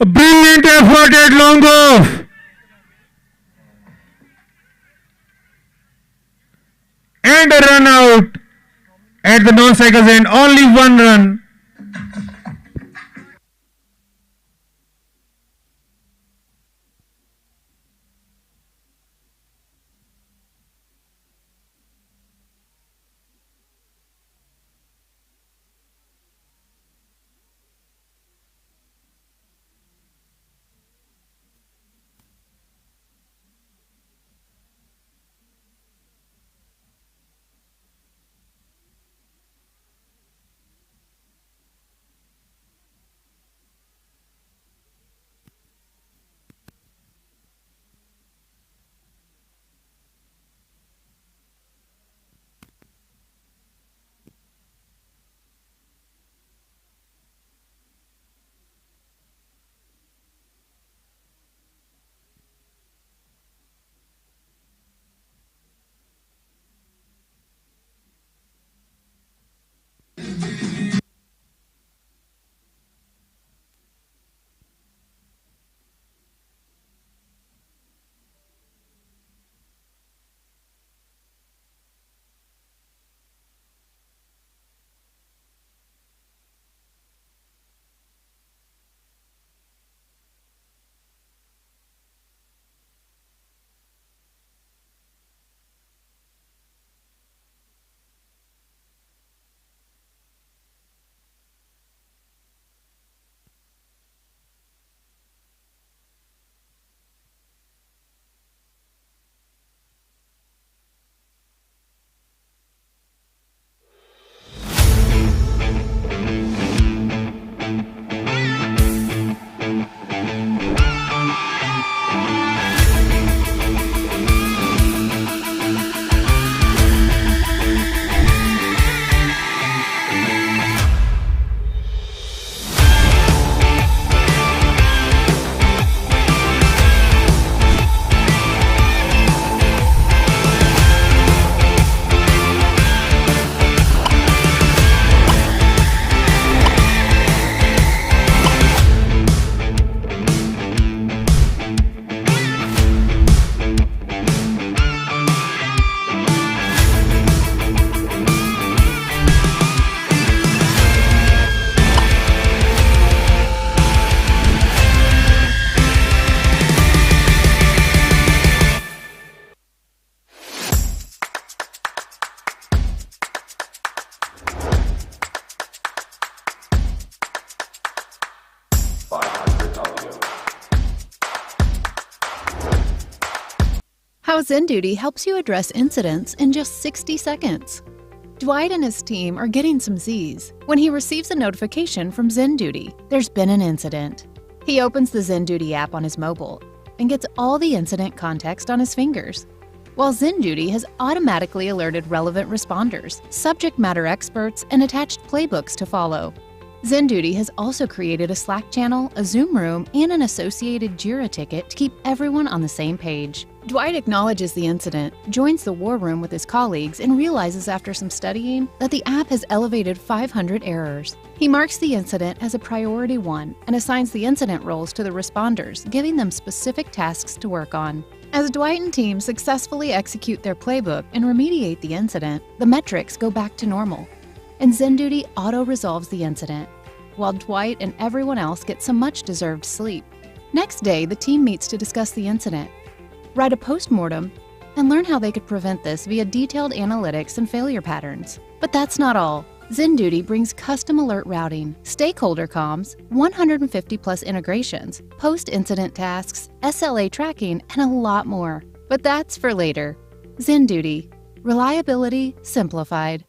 E: A brilliant effort at long off. And a run out at the non-strikers end. Only 1 run.
B: How Zen Duty helps you address incidents in just 60 seconds. Dwight and his team are getting some Z's when he receives a notification from Zen Duty. There's been an incident. He opens the Zen Duty app on his mobile and gets all the incident context on his fingers, while Zen Duty has automatically alerted relevant responders, subject matter experts, and attached playbooks to follow. Zen Duty has also created a Slack channel, a Zoom room, and an associated Jira ticket to keep everyone on the same page. Dwight acknowledges the incident, joins the war room with his colleagues, and realizes after some studying that the app has elevated 500 errors. He marks the incident as a priority 1 and assigns the incident roles to the responders, giving them specific tasks to work on. As Dwight and team successfully execute their playbook and remediate the incident, the metrics go back to normal, and Zen Duty auto-resolves the incident, while Dwight and everyone else get some much-deserved sleep. Next day, the team meets to discuss the incident, write a post-mortem, and learn how they could prevent this via detailed analytics and failure patterns. But that's not all. Zen Duty brings custom alert routing, stakeholder comms, 150-plus integrations, post-incident tasks, SLA tracking, and a lot more. But that's for later. Zen Duty. Reliability simplified.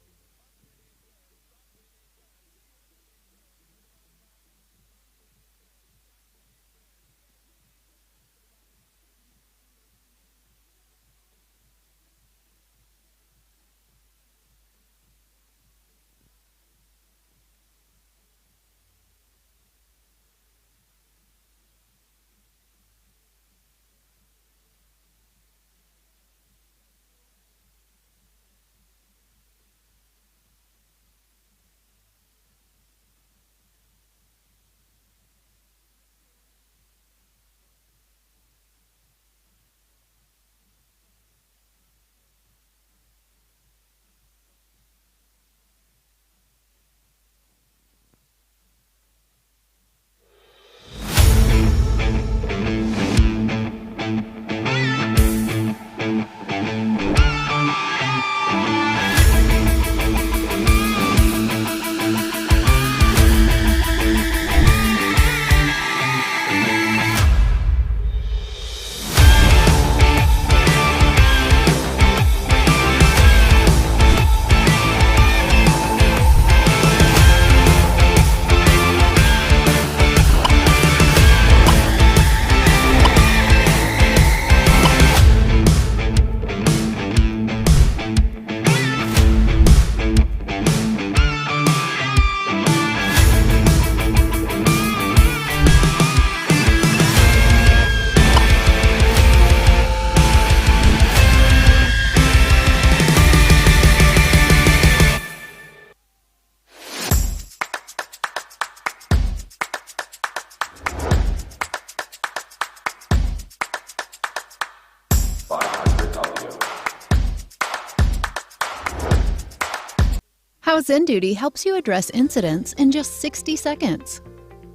B: How Zen Duty helps you address incidents in just 60 seconds.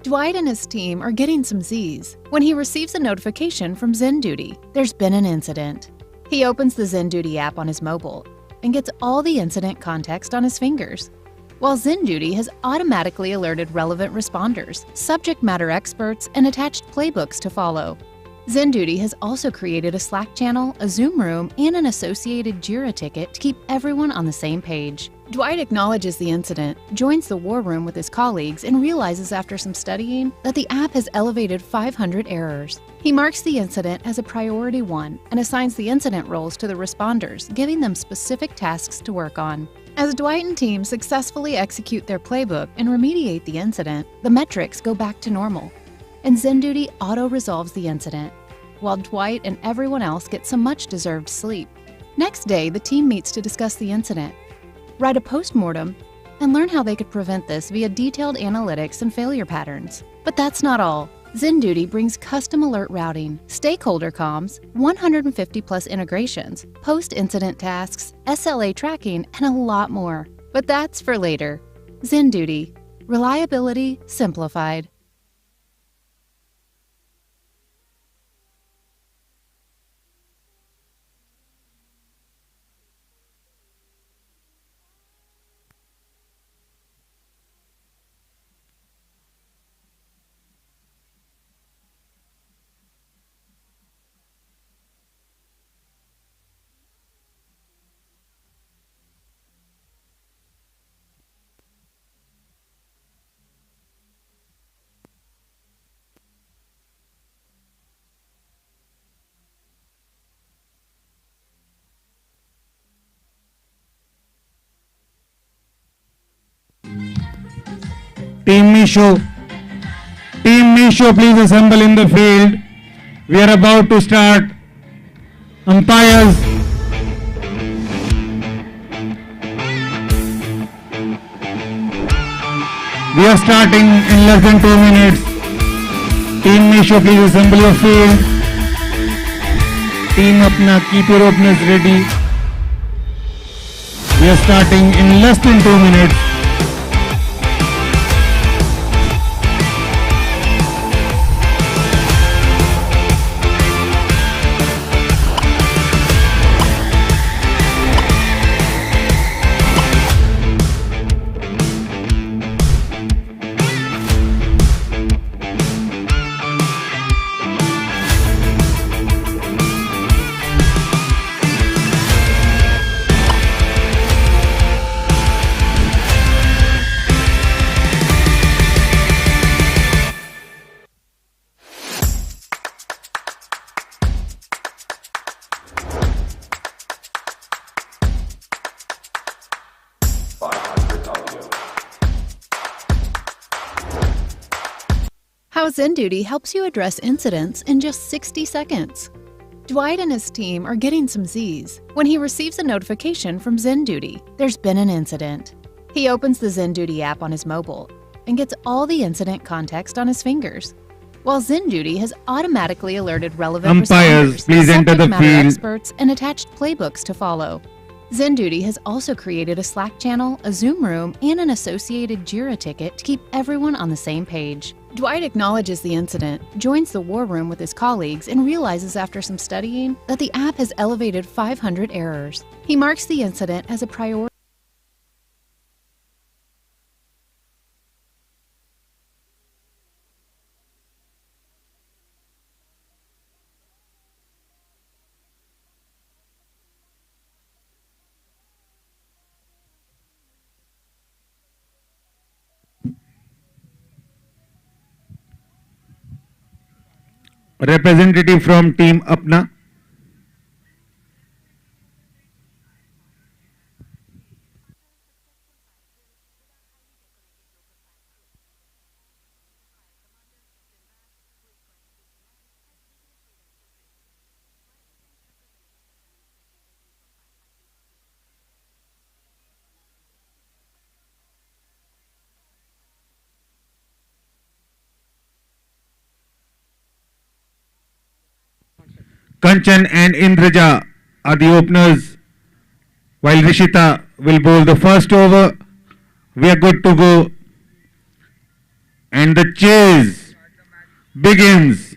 B: Dwight and his team are getting some Z's when he receives a notification from Zen Duty. There's been an incident. He opens the Zen Duty app on his mobile and gets all the incident context on his fingers, while Zen Duty has automatically alerted relevant responders, subject matter experts, and attached playbooks to follow. Zen Duty has also created a Slack channel, a Zoom room, and an associated Jira ticket to keep everyone on the same page. Dwight acknowledges the incident, joins the war room with his colleagues, and realizes after some studying that the app has elevated 500 errors. He marks the incident as a priority 1 and assigns the incident roles to the responders, giving them specific tasks to work on. As Dwight and team successfully execute their playbook and remediate the incident, the metrics go back to normal, and Zen Duty auto-resolves the incident, while Dwight and everyone else get some much-deserved sleep. Next day, the team meets to discuss the incident, write a post-mortem, and learn how they could prevent this via detailed analytics and failure patterns. But that's not all. Zen Duty brings custom alert routing, stakeholder comms, 150+ integrations, post-incident tasks, SLA tracking, and a lot more. But that's for later. Zen Duty. Reliability simplified.
E: Team Meesho. Team Meesho, please assemble in the field. We are about to start. Umpires. We are starting in less than 2 minutes. Team Meesho, please assemble your field. Team Apna, keep your openers ready. We are starting in less than 2 minutes.
B: How Zen Duty helps you address incidents in just 60 seconds. Dwight and his team are getting some Z's when he receives a notification from Zen Duty. There's been an incident. He opens the Zen Duty app on his mobile and gets all the incident context on his fingers, while Zen Duty has automatically alerted relevant
E: Umpires,
B: responders,
E: please enter
B: subject
E: the
B: matter
E: field.
B: experts, and attached playbooks to follow. Zen Duty has also created a Slack channel, a Zoom room, and an associated Jira ticket to keep everyone on the same page. Dwight acknowledges the incident, joins the war room with his colleagues, and realizes after some studying that the app has elevated 500 errors. He marks the incident as a priority.
E: Representative from Team Apna. Kanchan and Indraja are the openers, while Rishita will bowl the first over. We are good to go. And the chase begins.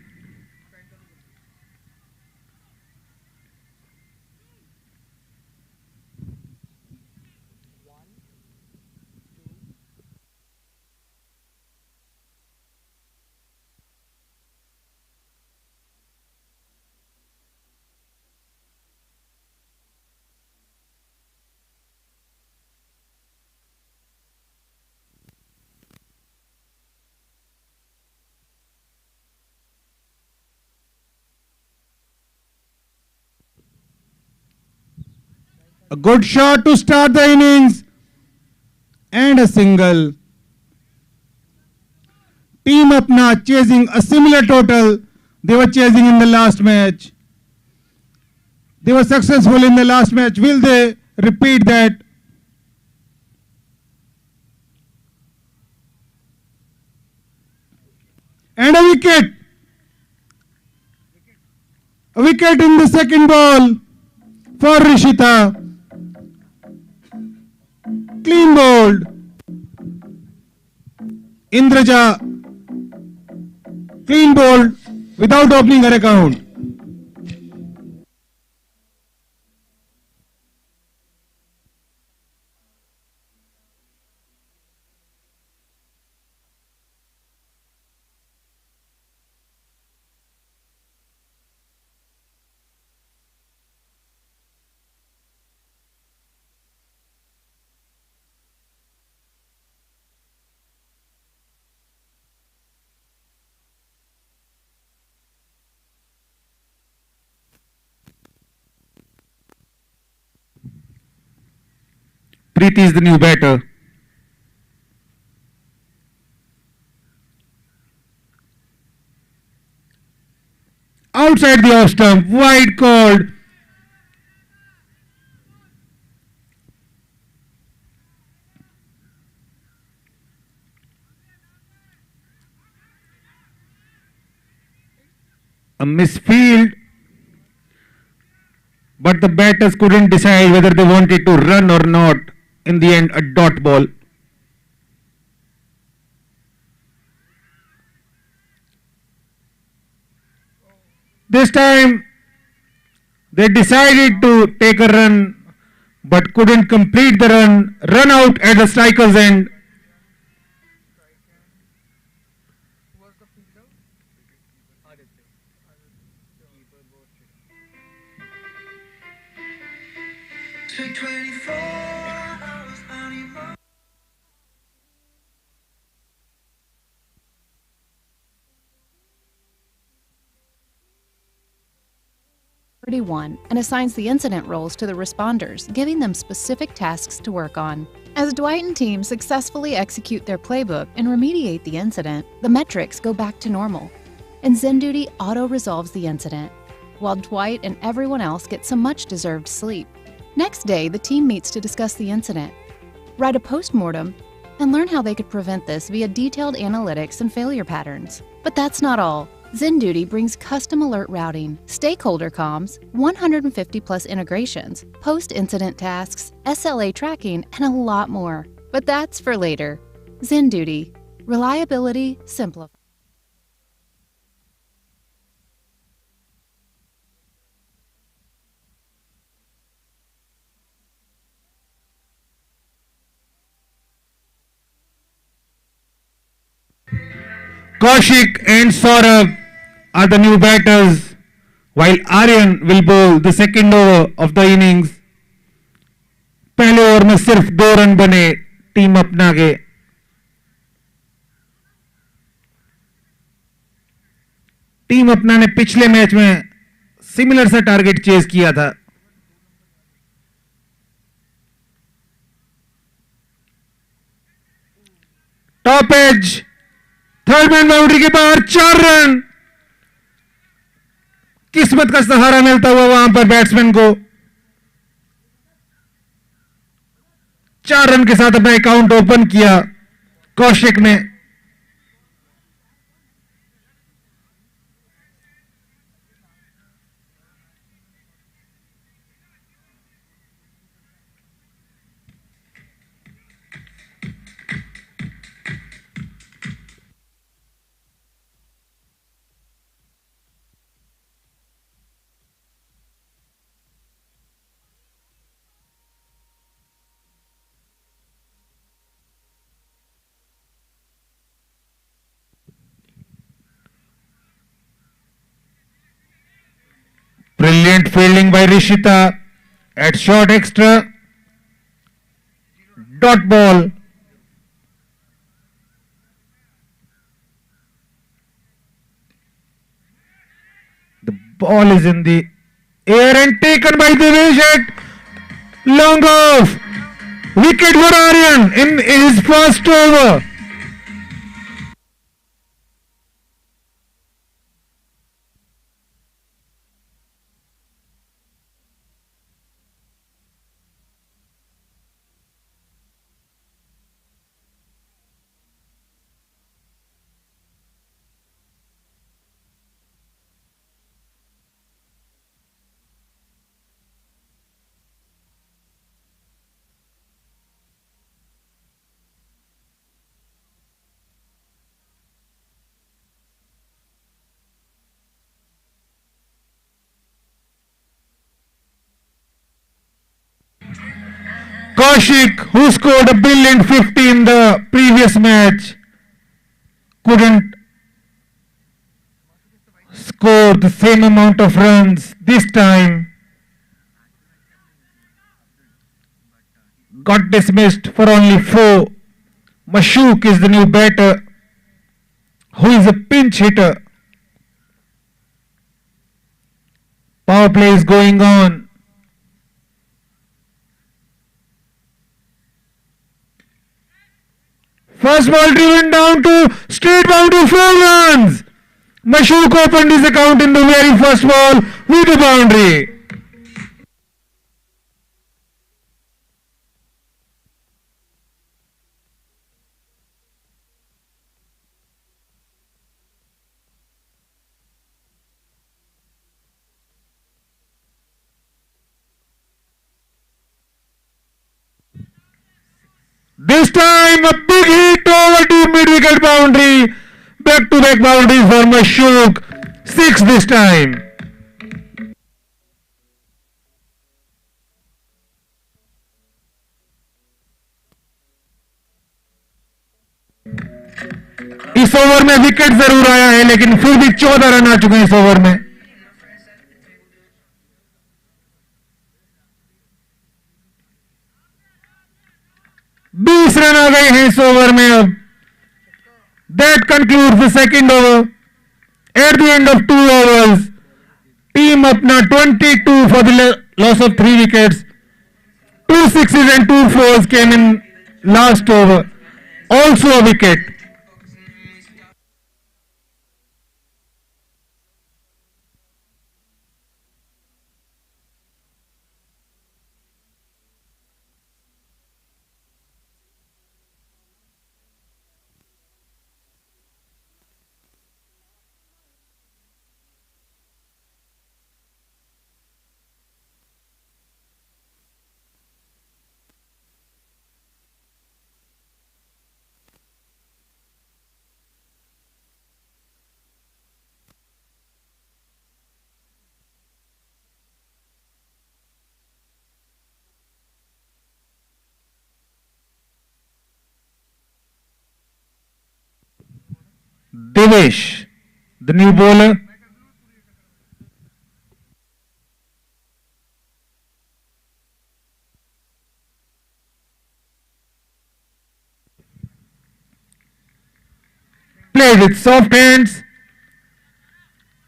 E: A good shot to start the innings and a single. Team Apna chasing a similar total they were chasing in the last match. They were successful in the last match. Will they repeat that? And a wicket. A wicket in the second ball for Rishita. Clean bowled. Indraja clean bowled without opening her account. Preeti is the new batter. Outside the off stump, wide called. A misfield, but the batters couldn't decide whether they wanted to run or not. In the end, a dot ball. This time, they decided to take a run, but couldn't complete the run. Run out at the striker's end.
B: And assigns the incident roles to the responders, giving them specific tasks to work on. As Dwight and team successfully execute their playbook and remediate the incident, the metrics go back to normal. And Zen Duty auto-resolves the incident, while Dwight and everyone else get some much-deserved sleep. Next day, the team meets to discuss the incident, write a post-mortem, and learn how they could prevent this via detailed analytics and failure patterns. But that's not all. Zen Duty brings custom alert routing, stakeholder comms, 150 plus integrations, post-incident tasks, SLA tracking, and a lot more. But that's for later. Zen Duty. Reliability simplified.
E: Kaushik and Saurabh are the new batters, while Aryan will bowl the second over of the innings. पहले over में सिर्फ 2 run बने team अपना के. Team अपना ने पिछले match में सिमिलर सा टारगेट चेज किया था. Top edge, third man boundary के बाहर 4 रन. किस्मत का सहारा मिलता हुआ वहां पर बैट्समैन को. 4 रन के साथ अपना अकाउंट ओपन किया कौशिक ने. Excellent fielding by Rishita at short extra. Dot ball. The ball is in the air and taken by Devesh at long off. Wicket for Aryan in his first over. Kaushik, who scored a brilliant 50 in the previous match, couldn't score the same amount of runs this time. Got dismissed for only 4. Mashuk is the new batter, who is a pinch hitter. Power play is going on. First ball driven down to straight boundary 4 runs. Mashuk opened his account in the very first ball with a boundary. This time a big hit over deep mid-wicket boundary. Back-to-back boundaries for Mashuk. 6 this time. इस over में wicket जरूर आया है, लेकिन फिर भी 14 run आ चुके हैं इस ओवर में. बीस रन आ गए हैं इस ओवर में अब. That concludes the second over. At the end of 2 overs, team Apna 22 for the loss of 3 wickets. 2 sixes and 2 fours came in last over. Also a wicket. Devesh, the new bowler. Played with soft hands,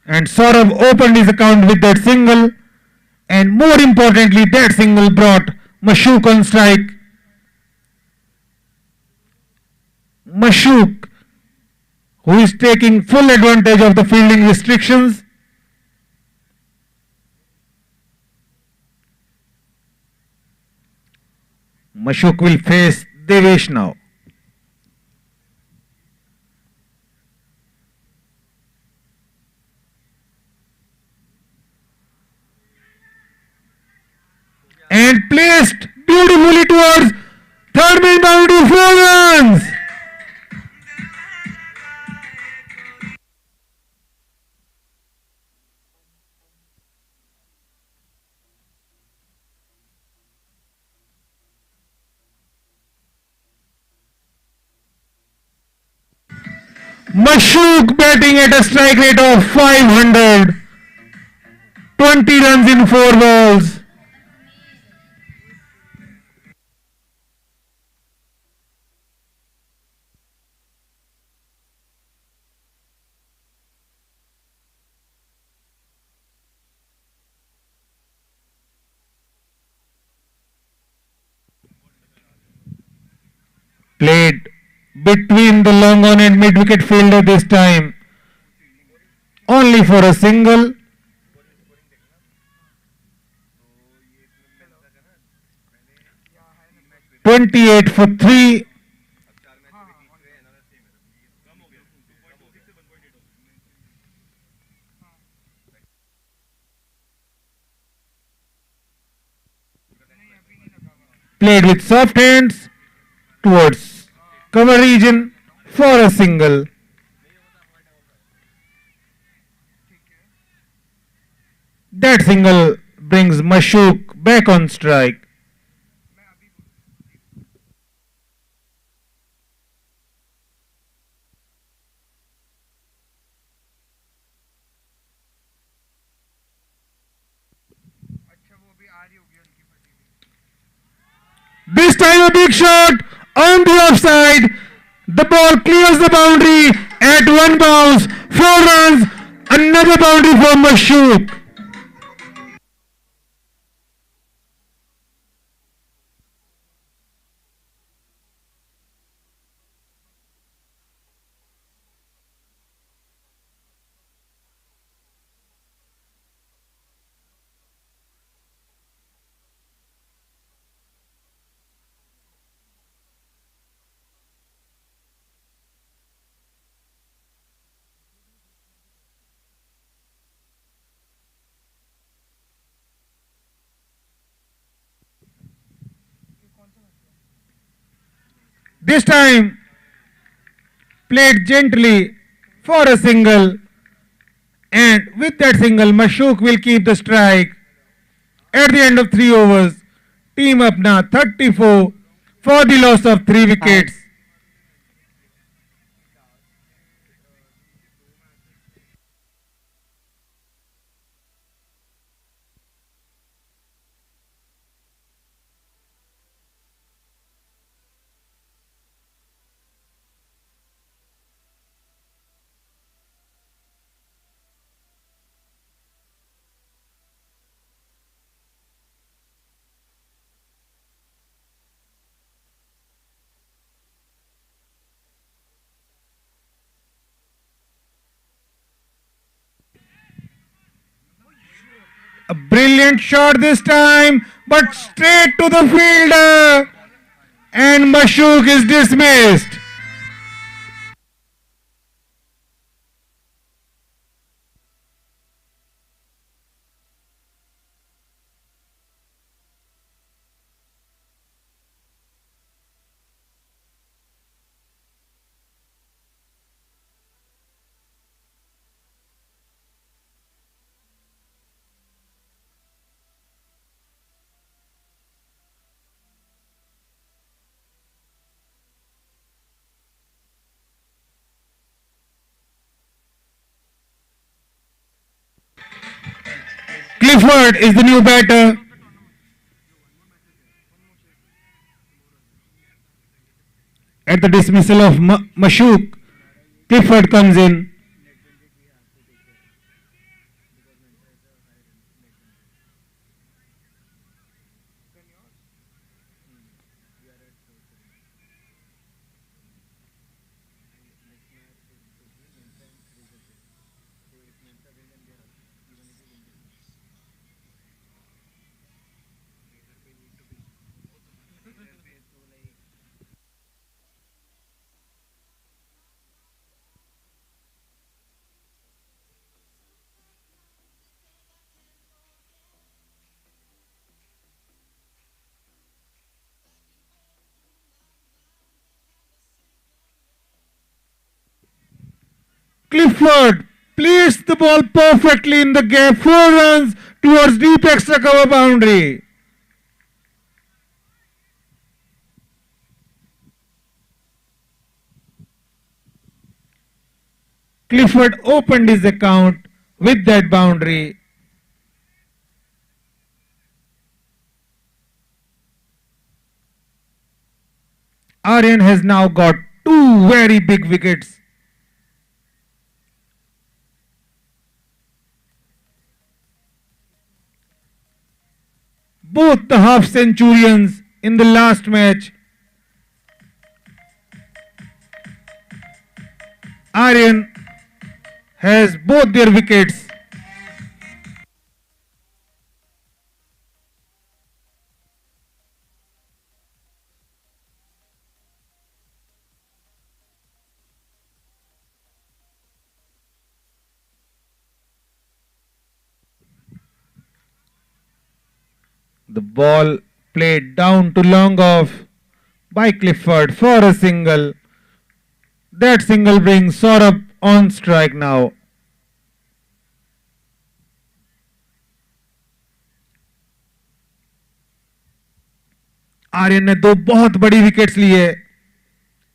E: and Saurav opened his account with that single, and more importantly, that single brought Mashuk on strike. Mashuk, who is taking full advantage of the fielding restrictions. Mashuk will face Devesh now. And placed beautifully towards third man boundary, 4 runs. Mashuk batting at a strike rate of 500. 20 runs in 4 balls. Played between the long on and mid wicket fielder this time. Only for a single. "28 for 3. Played with soft hands towards cover region for a single. That single brings Mashuk back on strike. This time a big shot on the offside. The ball clears the boundary at 1 bounce. 4 runs. Another boundary for Mashuk. This time played gently for a single, and with that single Mashuk will keep the strike. At the end of 3 overs, Team Apna 34 for the loss of 3 wickets. A brilliant shot this time, but straight to the fielder, and Mashuk is dismissed. Clifford is the new batter. At the dismissal of Mashuk, Clifford comes in. Clifford placed the ball perfectly in the gap. 4 runs towards deep extra cover boundary. Clifford opened his account with that boundary. Aryan has now got two very big wickets. Both the half centurions in the last match. Aryan has both their wickets. The ball played down to long off by Clifford for a single. That single brings Saurabh on strike now. Aryan ने दो बहुत बड़ी wickets ली है.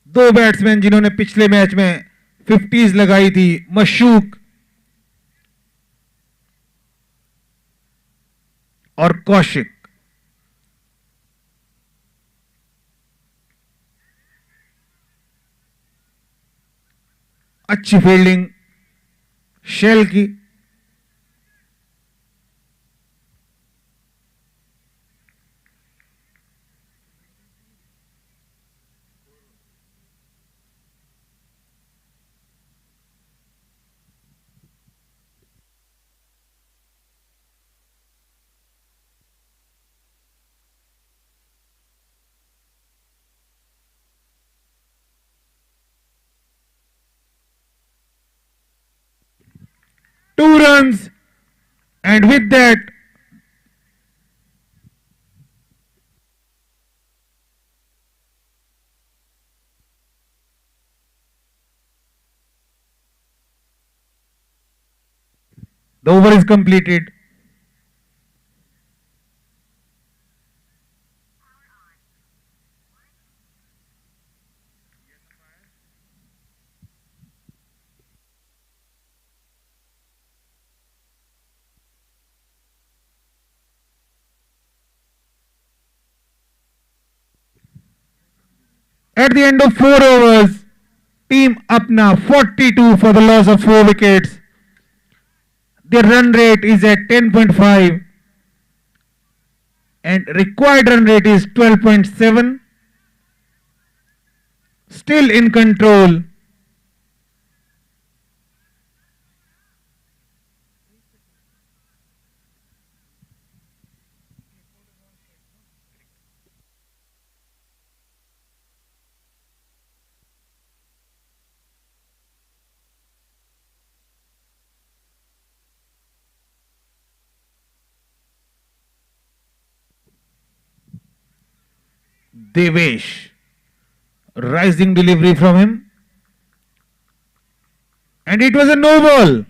E: दो batsman जिन्होंने पिछले match में 50s लगाई थी, मशूक और कौशिक. अच्छी फील्डिंग शेल की. Two runs, and with that the over is completed. At the end of 4 overs, Team Apna 42 for the loss of 4 wickets. Their run rate is at 10.5 and required run rate is 12.7. Still in control. Devesh, rising delivery from him, and it was a no ball.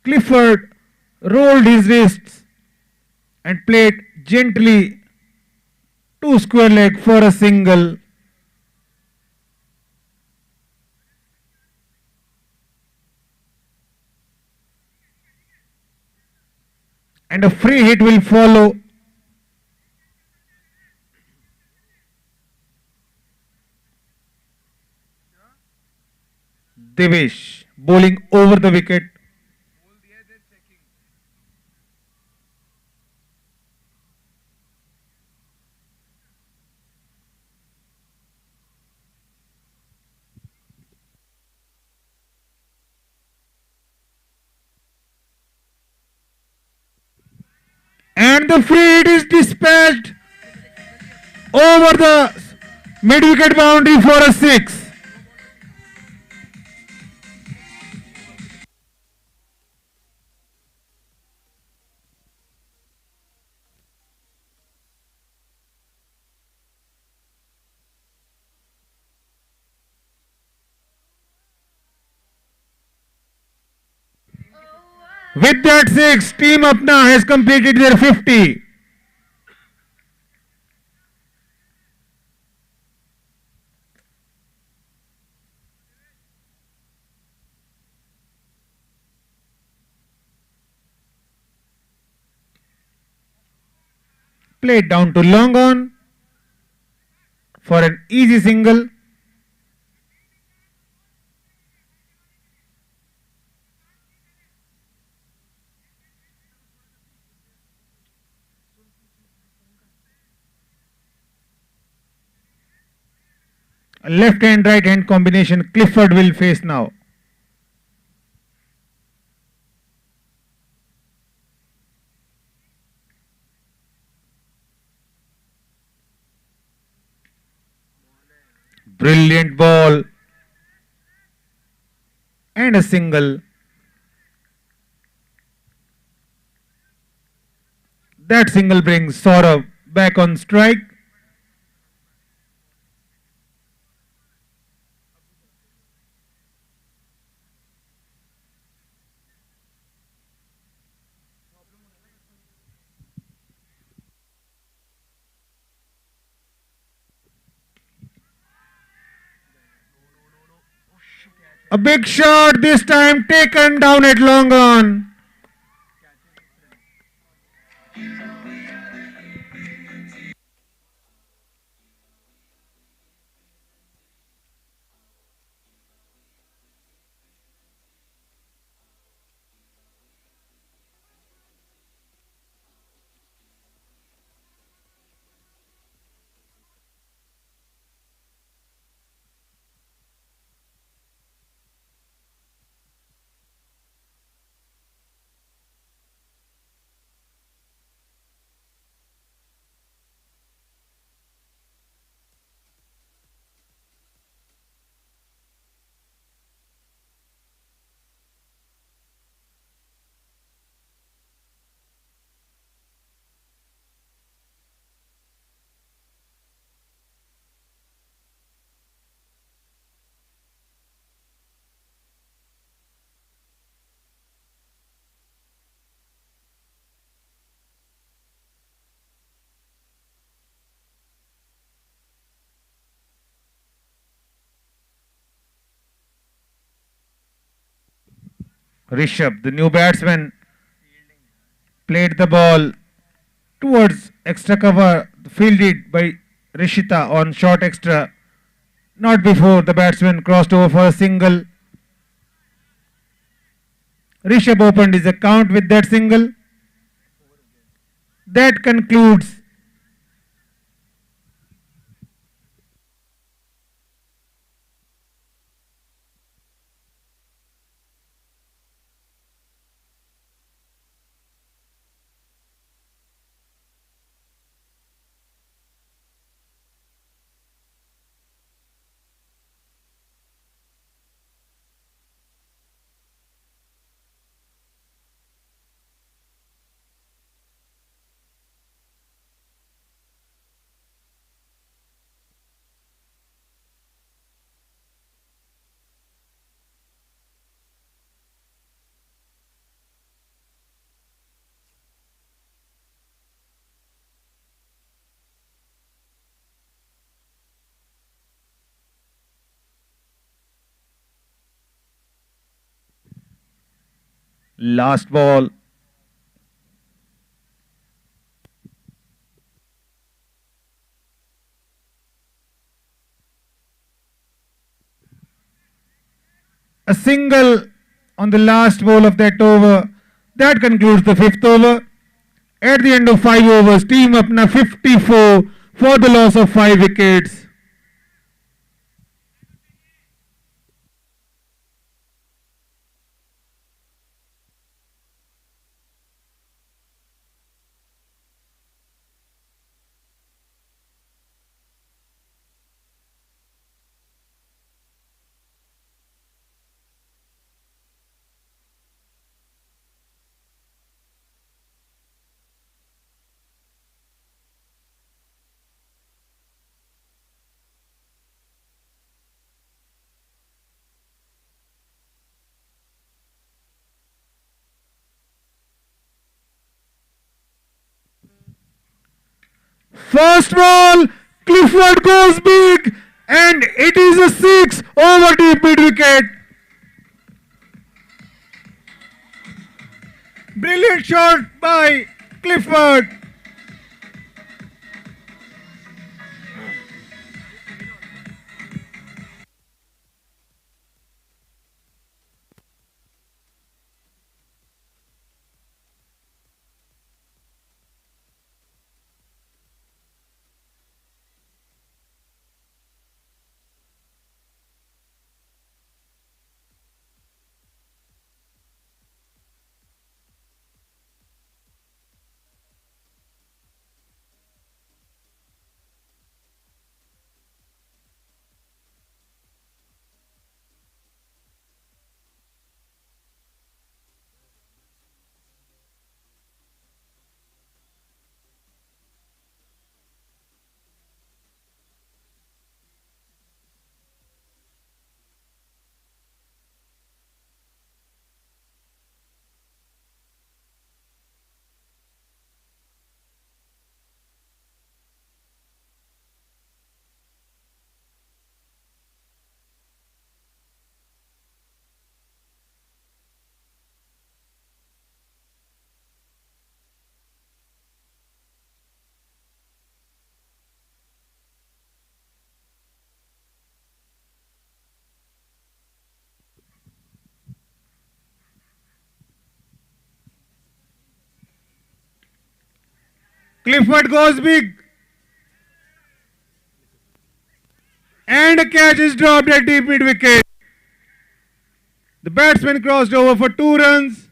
E: Clifford rolled his wrists and played gently to square leg for a single. And a free hit will follow. Devesh bowling over the wicket. And the free hit is dispatched over the mid-wicket boundary for a 6. With that 6, Team Apna has completed their 50. Played down to long on for an easy single. A left hand right hand combination Clifford will face now. Brilliant ball and a single. That single brings Saurabh back on strike. A big shot this time taken down at long on. Rishabh, the new batsman, played the ball towards extra cover, fielded by Rishita on short extra. Not before the batsman crossed over for a single. Rishabh opened his account with that single. That concludes last ball. A single on the last ball of that over. That concludes the fifth over. At the end of 5 overs, Team Apna 54 for the loss of 5 wickets. First ball, Clifford goes big and it is a 6 over deep mid wicket. Brilliant shot by Clifford. Clifford goes big. And a catch is dropped at deep mid wicket. The batsman crossed over for 2 runs.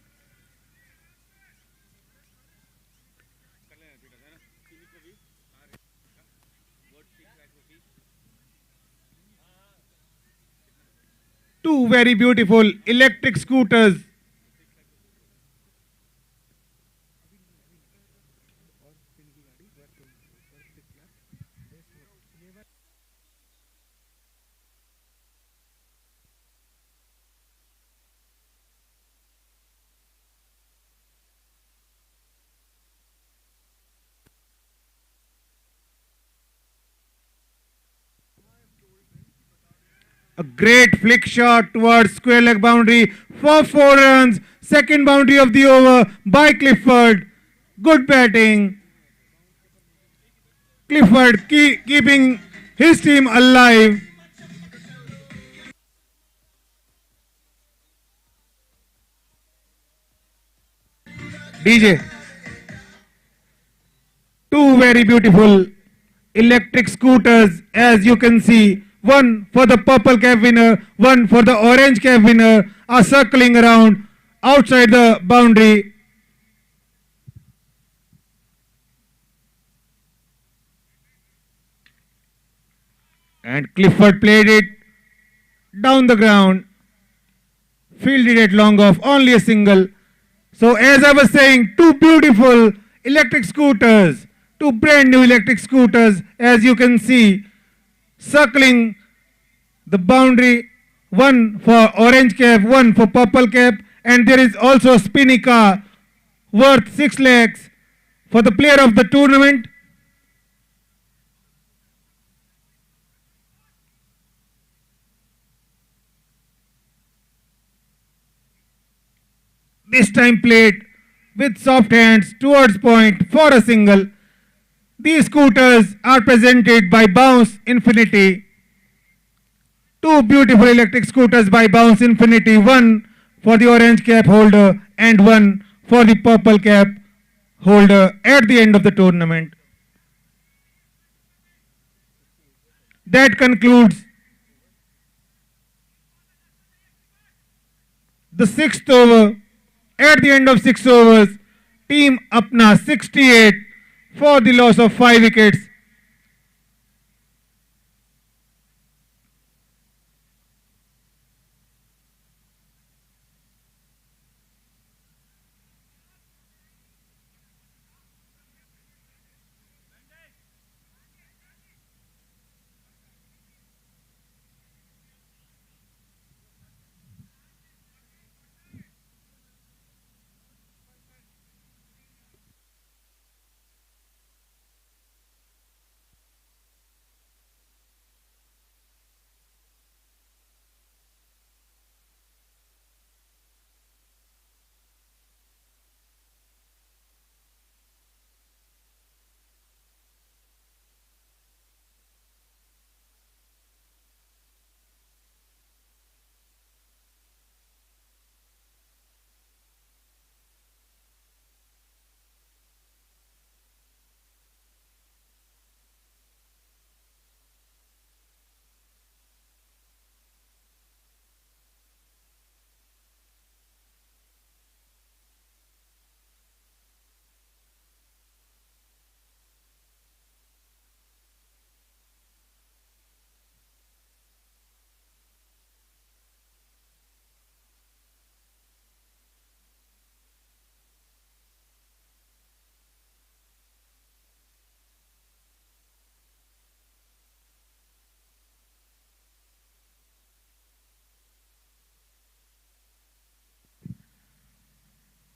E: Two very beautiful electric scooters. A great flick shot towards square leg boundary for 4 runs. Second boundary of the over by Clifford. Good batting. Clifford keeping his team alive. DJ. Two very beautiful electric scooters, as you can see. One for the purple cap winner, one for the orange cap winner, are circling around outside the boundary. And Clifford played it down the ground, fielded it long off, only a single. So as I was saying, two beautiful electric scooters, two brand new electric scooters, as you can see, circling the boundary, one for orange cap, one for purple cap, and there is also a spinny car worth 6 lakhs for the player of the tournament. This time played with soft hands towards point for a single. These scooters are presented by Bounce Infinity. Two beautiful electric scooters by Bounce Infinity, one for the orange cap holder and one for the purple cap holder at the end of the tournament. That concludes the 6th over. At the end of 6 overs, Team Apna 68 for the loss of 5 wickets.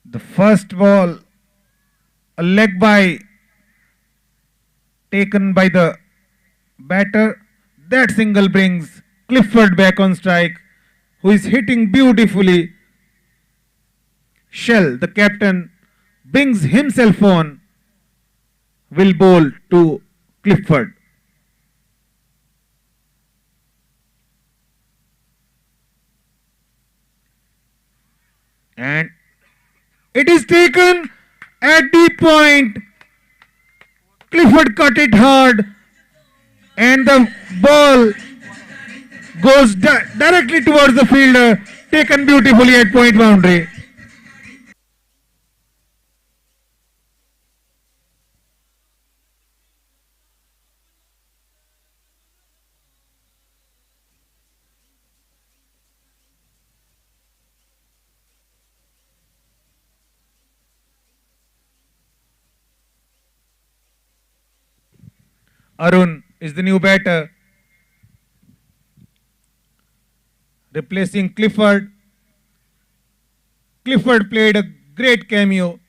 E: The first ball, a leg by taken by the batter. That single brings Clifford back on strike, who is hitting beautifully. Shell, the captain, brings himself on, will bowl to Clifford. And it is taken at the point. Clifford cut it hard and the ball goes directly towards the fielder, taken beautifully at point boundary. Arun is the new batter, replacing Clifford. Clifford played a great cameo,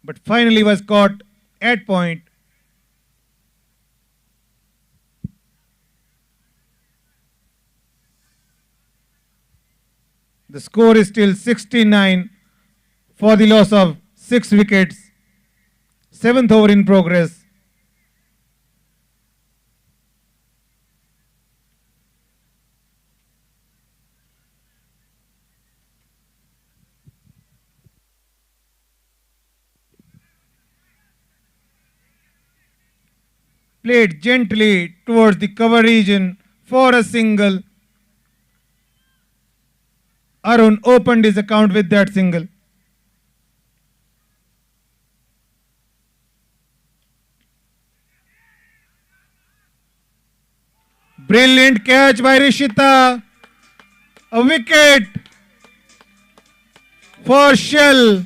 E: but finally was caught at point. The score is still 69 for the loss of 6 wickets. 7th over in progress. Played gently towards the cover region for a single. Arun opened his account with that single. Brilliant catch by Rishita. A wicket for Shell.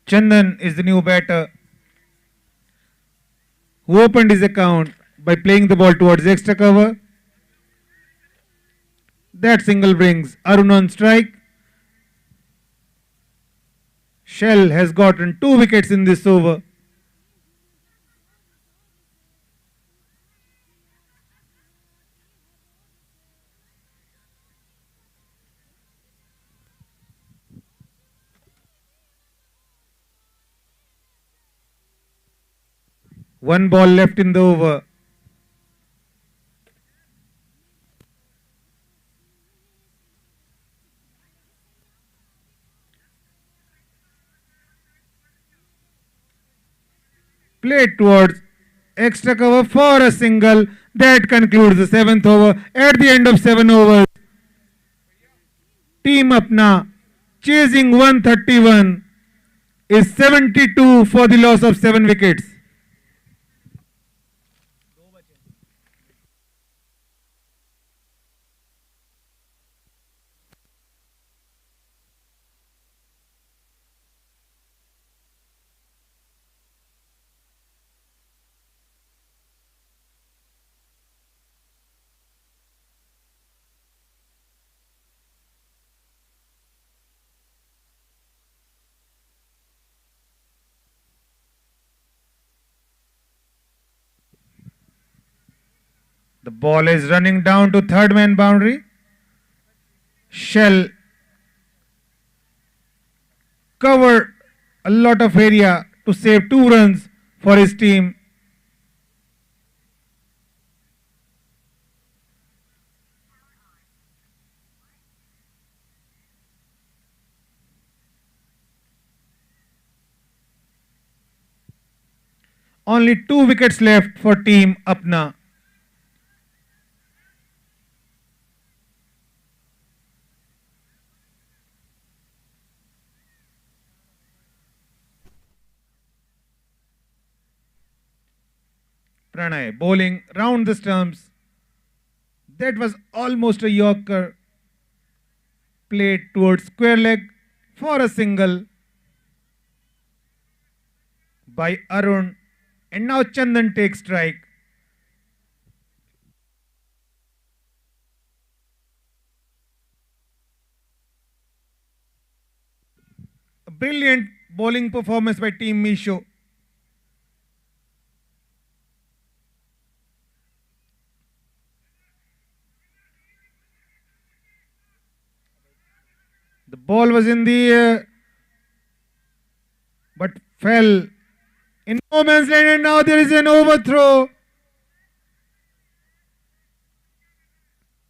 E: Chandan is the new batter who opened his account by playing the ball towards extra cover. That single brings Arun on strike. Shell has gotten 2 wickets in this over. One ball left in the over. Played towards extra cover for a single. That concludes the 7th over. At the end of 7 overs, Team Apna chasing 131 is 72 for the loss of 7 wickets. The ball is running down to third man boundary. Shell covered a lot of area to save 2 runs for his team. Only 2 wickets left for team Apna. Pranay bowling round the stumps. That was almost a Yorker. Played towards square leg for a single by Arun. And now Chandan takes strike. A brilliant bowling performance by team Meesho. The ball was in the air, but fell in no man's land, and now there is an overthrow.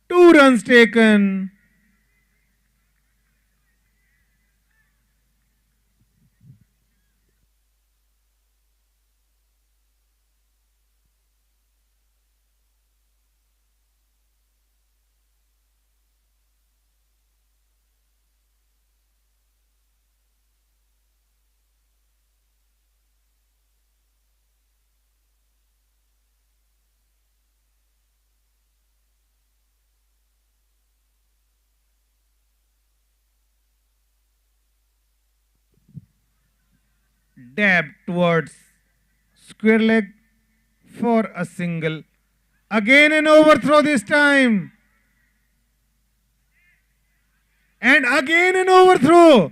E: 2 runs taken. Dab towards square leg for a single. Again an overthrow this time. And again an overthrow.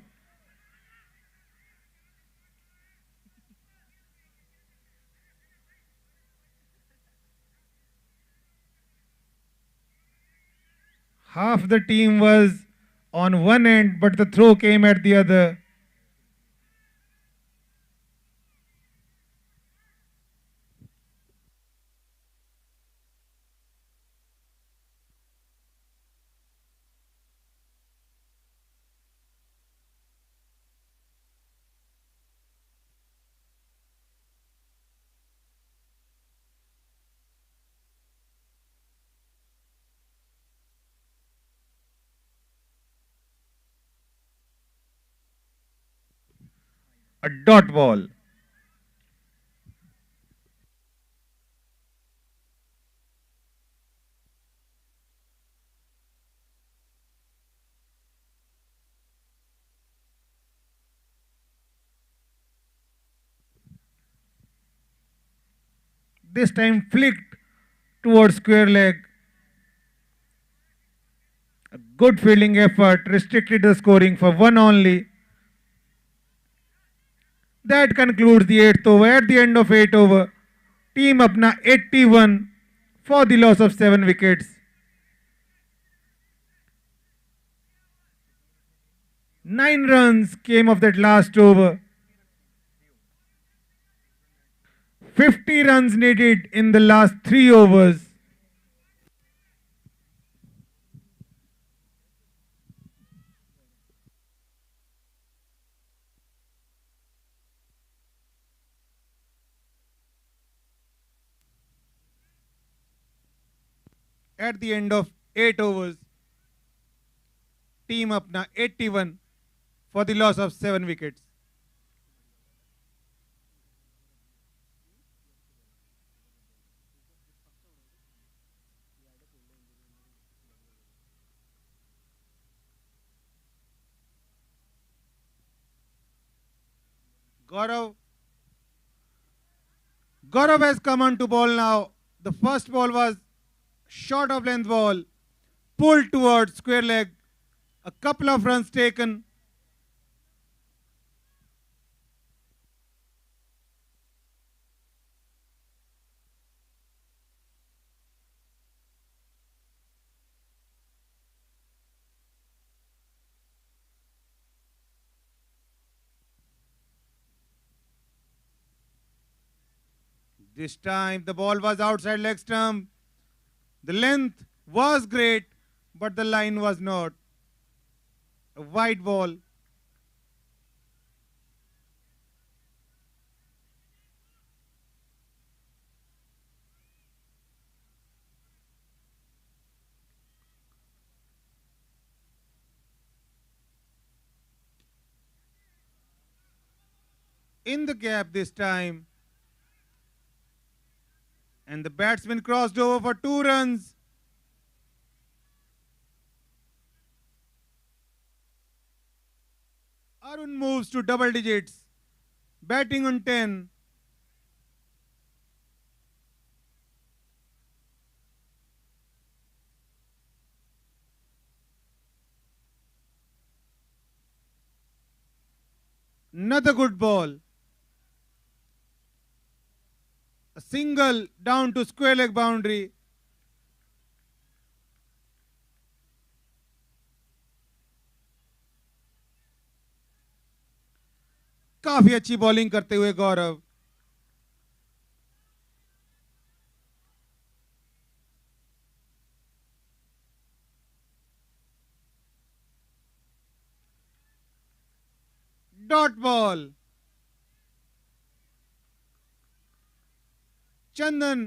E: Half the team was on one end, but the throw came at the other. A dot ball. This time flicked towards square leg. A good fielding effort, restricted the scoring for 1 only. That concludes the 8th over. At the end of 8 over, team Apna 81 for the loss of 7 wickets. 9 runs came of that last over. 50 runs needed in the last 3 overs. At the end of 8 overs, team Apna 81 for the loss of 7 wickets. Gaurav has come on to ball now. The first ball was short of length ball, pulled towards square leg. A couple of runs taken. This time the ball was outside leg stump. The length was great, but the line was not. A wide ball.
G: in the gap this time. And the batsman crossed over for 2 runs. Arun moves to double digits, batting on 10. Another good ball. A single down to square leg boundary. काफी अच्छी bowling करते हुए Gaurav. Dot ball. Chandan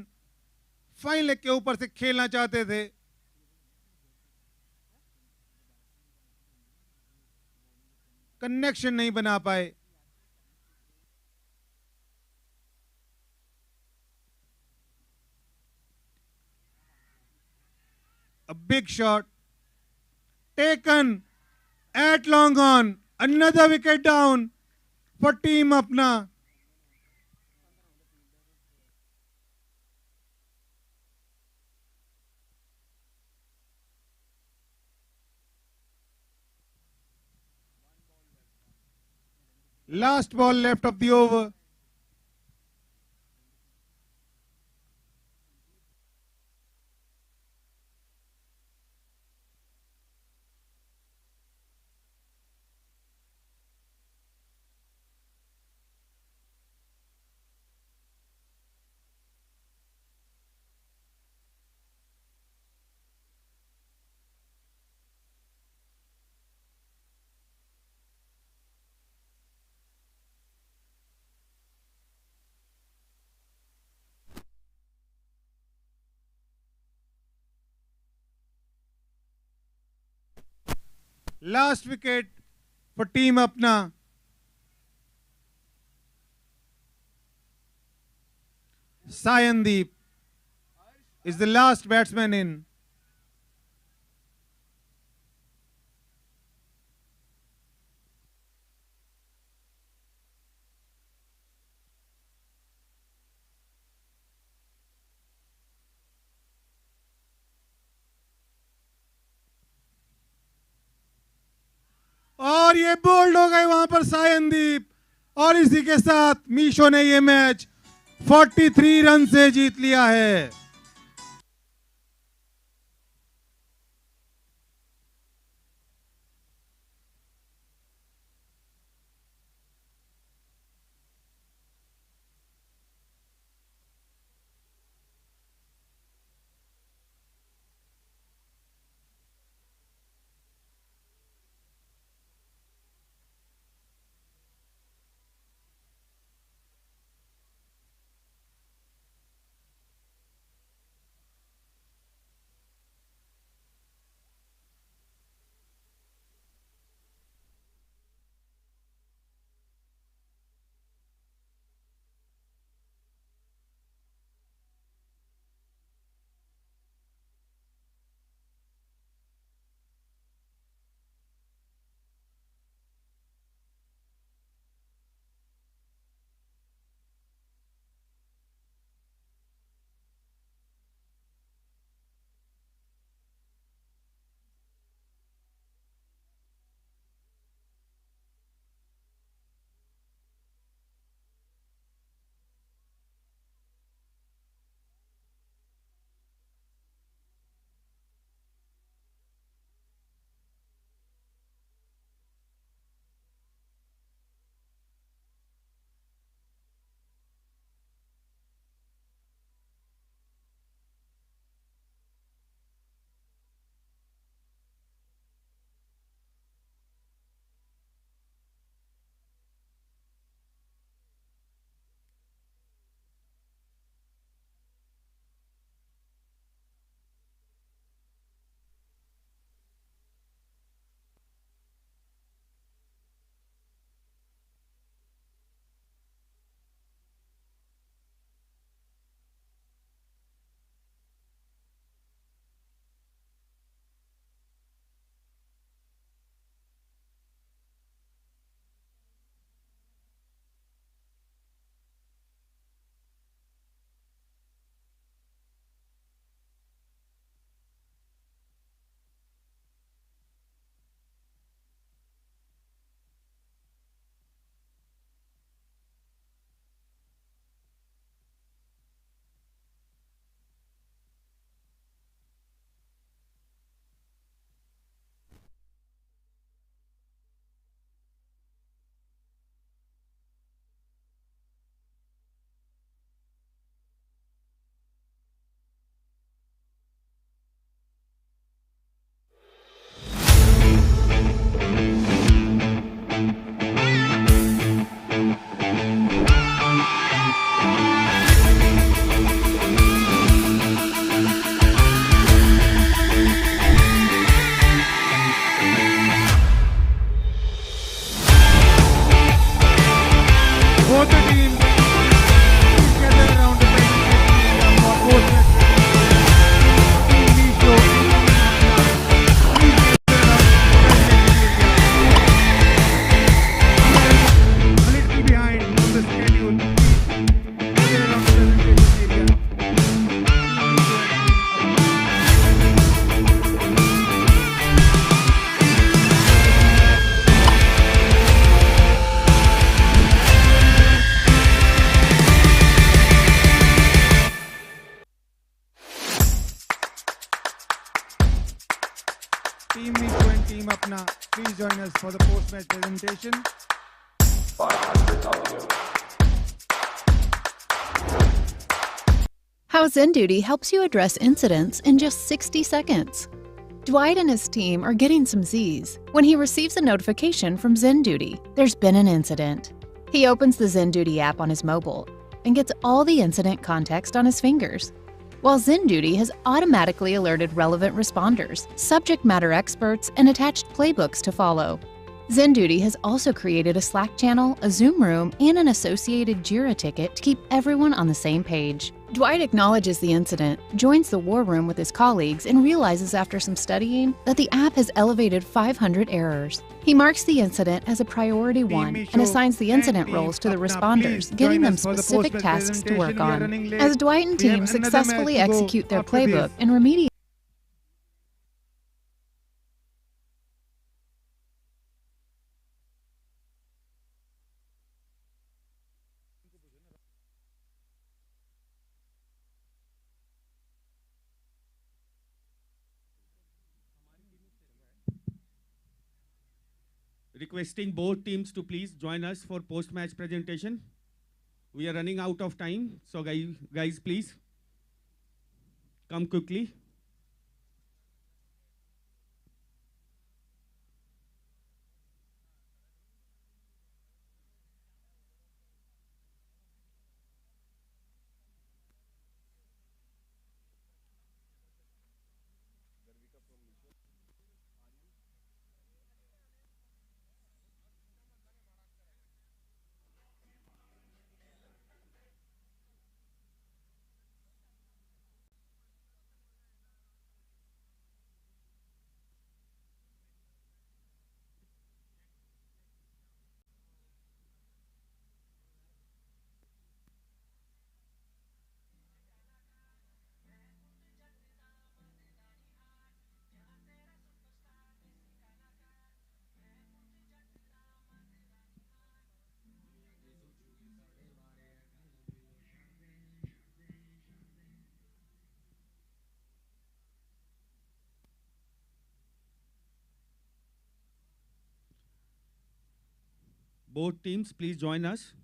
G: fine leg के ऊपर से खेलना चाहते थे. कनेक्शन नहीं बना पाए. A big shot taken at long on. Another wicket down for team Apna. Last ball left of the over. Last wicket for team Apna. Sayandeep is the last batsman in. और ये bold हो गए वहां पर सायनदीप. और इसी के साथ मीशो ने ये मैच 43 रन से जीत लिया है. join us for the post-match presentation.
B: How Zen Duty helps you address incidents in just 60 seconds. Dwight and his team are getting some Z's when he receives a notification from Zen Duty. There's been an incident. He opens the Zen Duty app on his mobile and gets all the incident context on his fingers, while Zen Duty has automatically alerted relevant responders, subject matter experts, and attached playbooks to follow. Zen Duty has also created a Slack channel, a Zoom room, and an associated Jira ticket to keep everyone on the same page. Dwight acknowledges the incident, joins the war room with his colleagues, and realizes after some studying that the app has elevated 500 errors. He marks the incident as a priority one and assigns the incident roles to the responders, giving them specific tasks to work on. As Dwight and team successfully execute their playbook and remediate
H: requesting both teams to please join us for post-match presentation. We are running out of time, so guys, please come quickly. Both teams, please join us.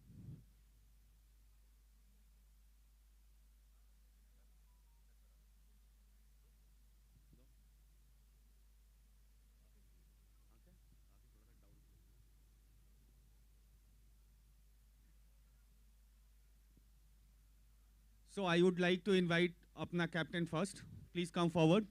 H: So I would like to invite Apna captain first. Please come forward.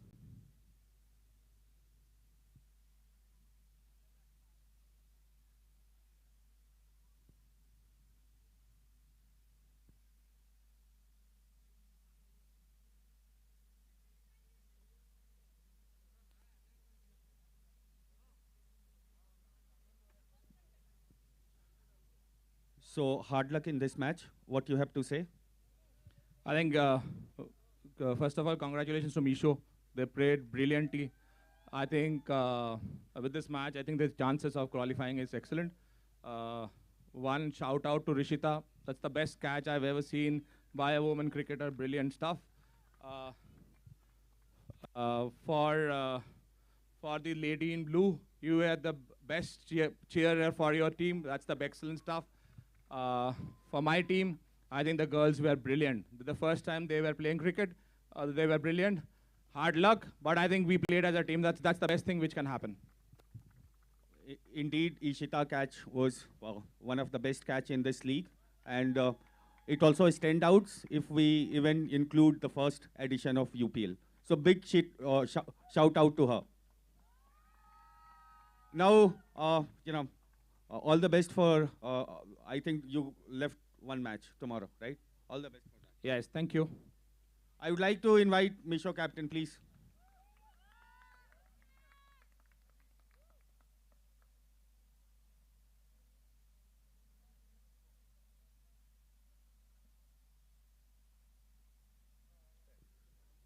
H: So hard luck in this match. What you have to say?
D: I think, first of all, congratulations to Meesho. They played brilliantly. I think with this match, I think the chances of qualifying is excellent. One shout out to Rishita. That's the best catch I've ever seen by a woman cricketer. Brilliant stuff. For the lady in blue, you were the best cheerer for your team. That's the excellent stuff. For my team, I think the girls were brilliant. The first time they were playing cricket, they were brilliant. Hard luck, but I think we played as a team. That's the best thing which can happen.
H: Indeed, Ishita catch was one of the best catch in this league, and it also stand out if we even include the first edition of UPL. So big shout out to her. Now, all the best for. I think you left one match tomorrow, right? All the best for that.
D: Yes, thank you.
H: I would like to invite Meesho captain, please.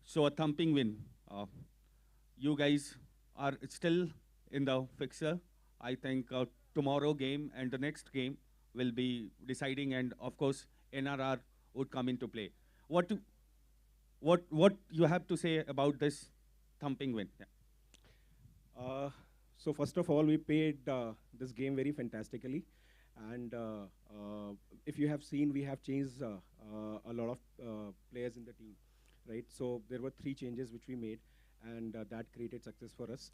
H: So a thumping win. You guys are still in the fixer. I think tomorrow game and the next game will be deciding, and of course NRR would come into play. What you have to say about this thumping win? Yeah.
C: So first of all, we played this game very fantastically, and if you have seen, we have changed a lot of players in the team, right? So there were 3 changes which we made, and that created success for us.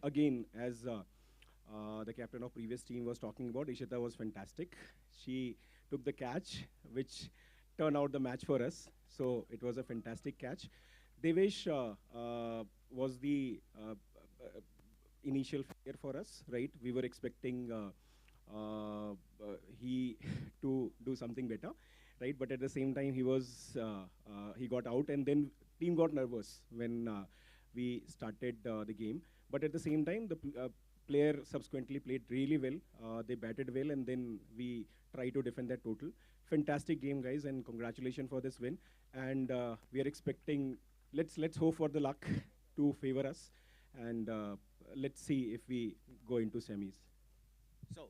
C: Again, as the captain of previous team was talking about, Ishita was fantastic. She took the catch, which turned out the match for us. So it was a fantastic catch. Devesh was the initial figure for us, right? We were expecting he to do something better, right? But at the same time, he got out, and then team got nervous when we started the game. But at the same time, the player subsequently played really well. They batted well, and then we tried to defend that total. Fantastic game, guys, and congratulations for this win. And we are expecting. Let's hope for the luck to favor us, and let's see if we go into semis.
H: So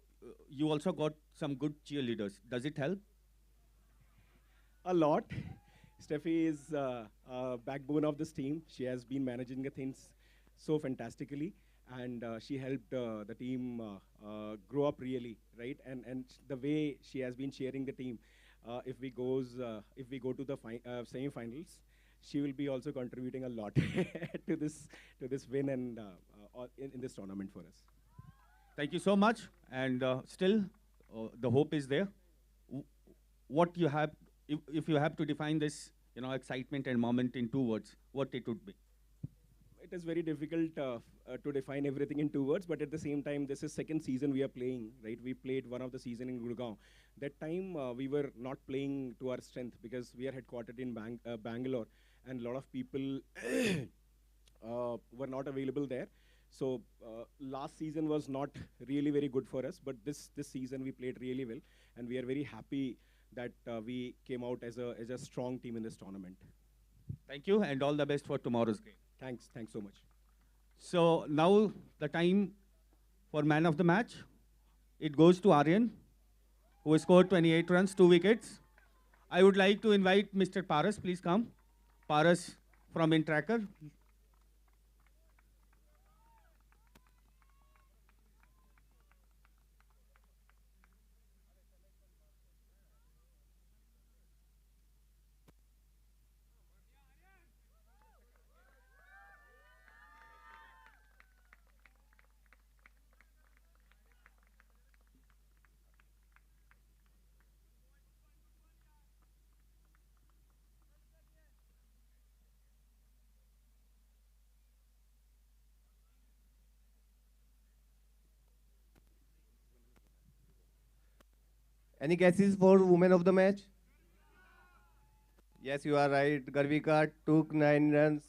H: you also got some good cheerleaders. Does it help?
C: A lot. Steffi is backbone of this team. She has been managing the things so fantastically, and she helped the team grow up really, right? And the way she has been cheering the team, if we go to the semi-finals, she will be also contributing a lot to this win and in this tournament for us.
H: Thank you so much. And still, the hope is there. What you have, if you have to define this, excitement and moment in 2 words, what it would be?
C: It is very difficult to define everything in 2 words, but at the same time, this is second season we are playing, right? We played one of the season in Gurgaon. That time we were not playing to our strength because we are headquartered in Bangalore, and a lot of people were not available there. So last season was not really very good for us, but this season we played really well, and we are very happy that we came out as a strong team in this tournament.
H: Thank you, and all the best for tomorrow's game.
C: Thanks so much.
H: So now the time for man of the match. It goes to Aryan, who scored 28 runs, 2 wickets. I would like to invite Mr. Paras, please come. Paras from Intracker.
I: Any guesses for women of the match? Yes, you are right. Garvika took 9 runs.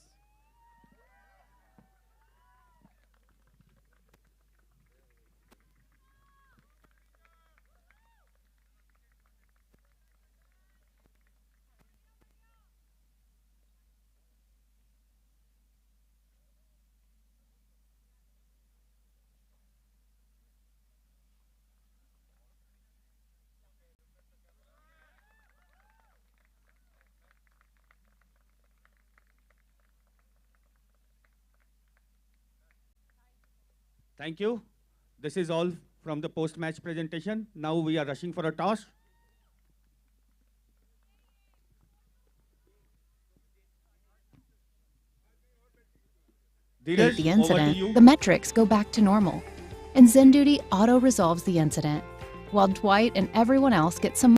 H: Thank you. This is all from the post-match presentation. Now we are rushing for a toss.
B: Date
H: Dheeraj,
B: the
H: over to
B: incident,
H: you.
B: the metrics go back to normal, and Zen Duty auto-resolves the incident, while Dwight and everyone else get some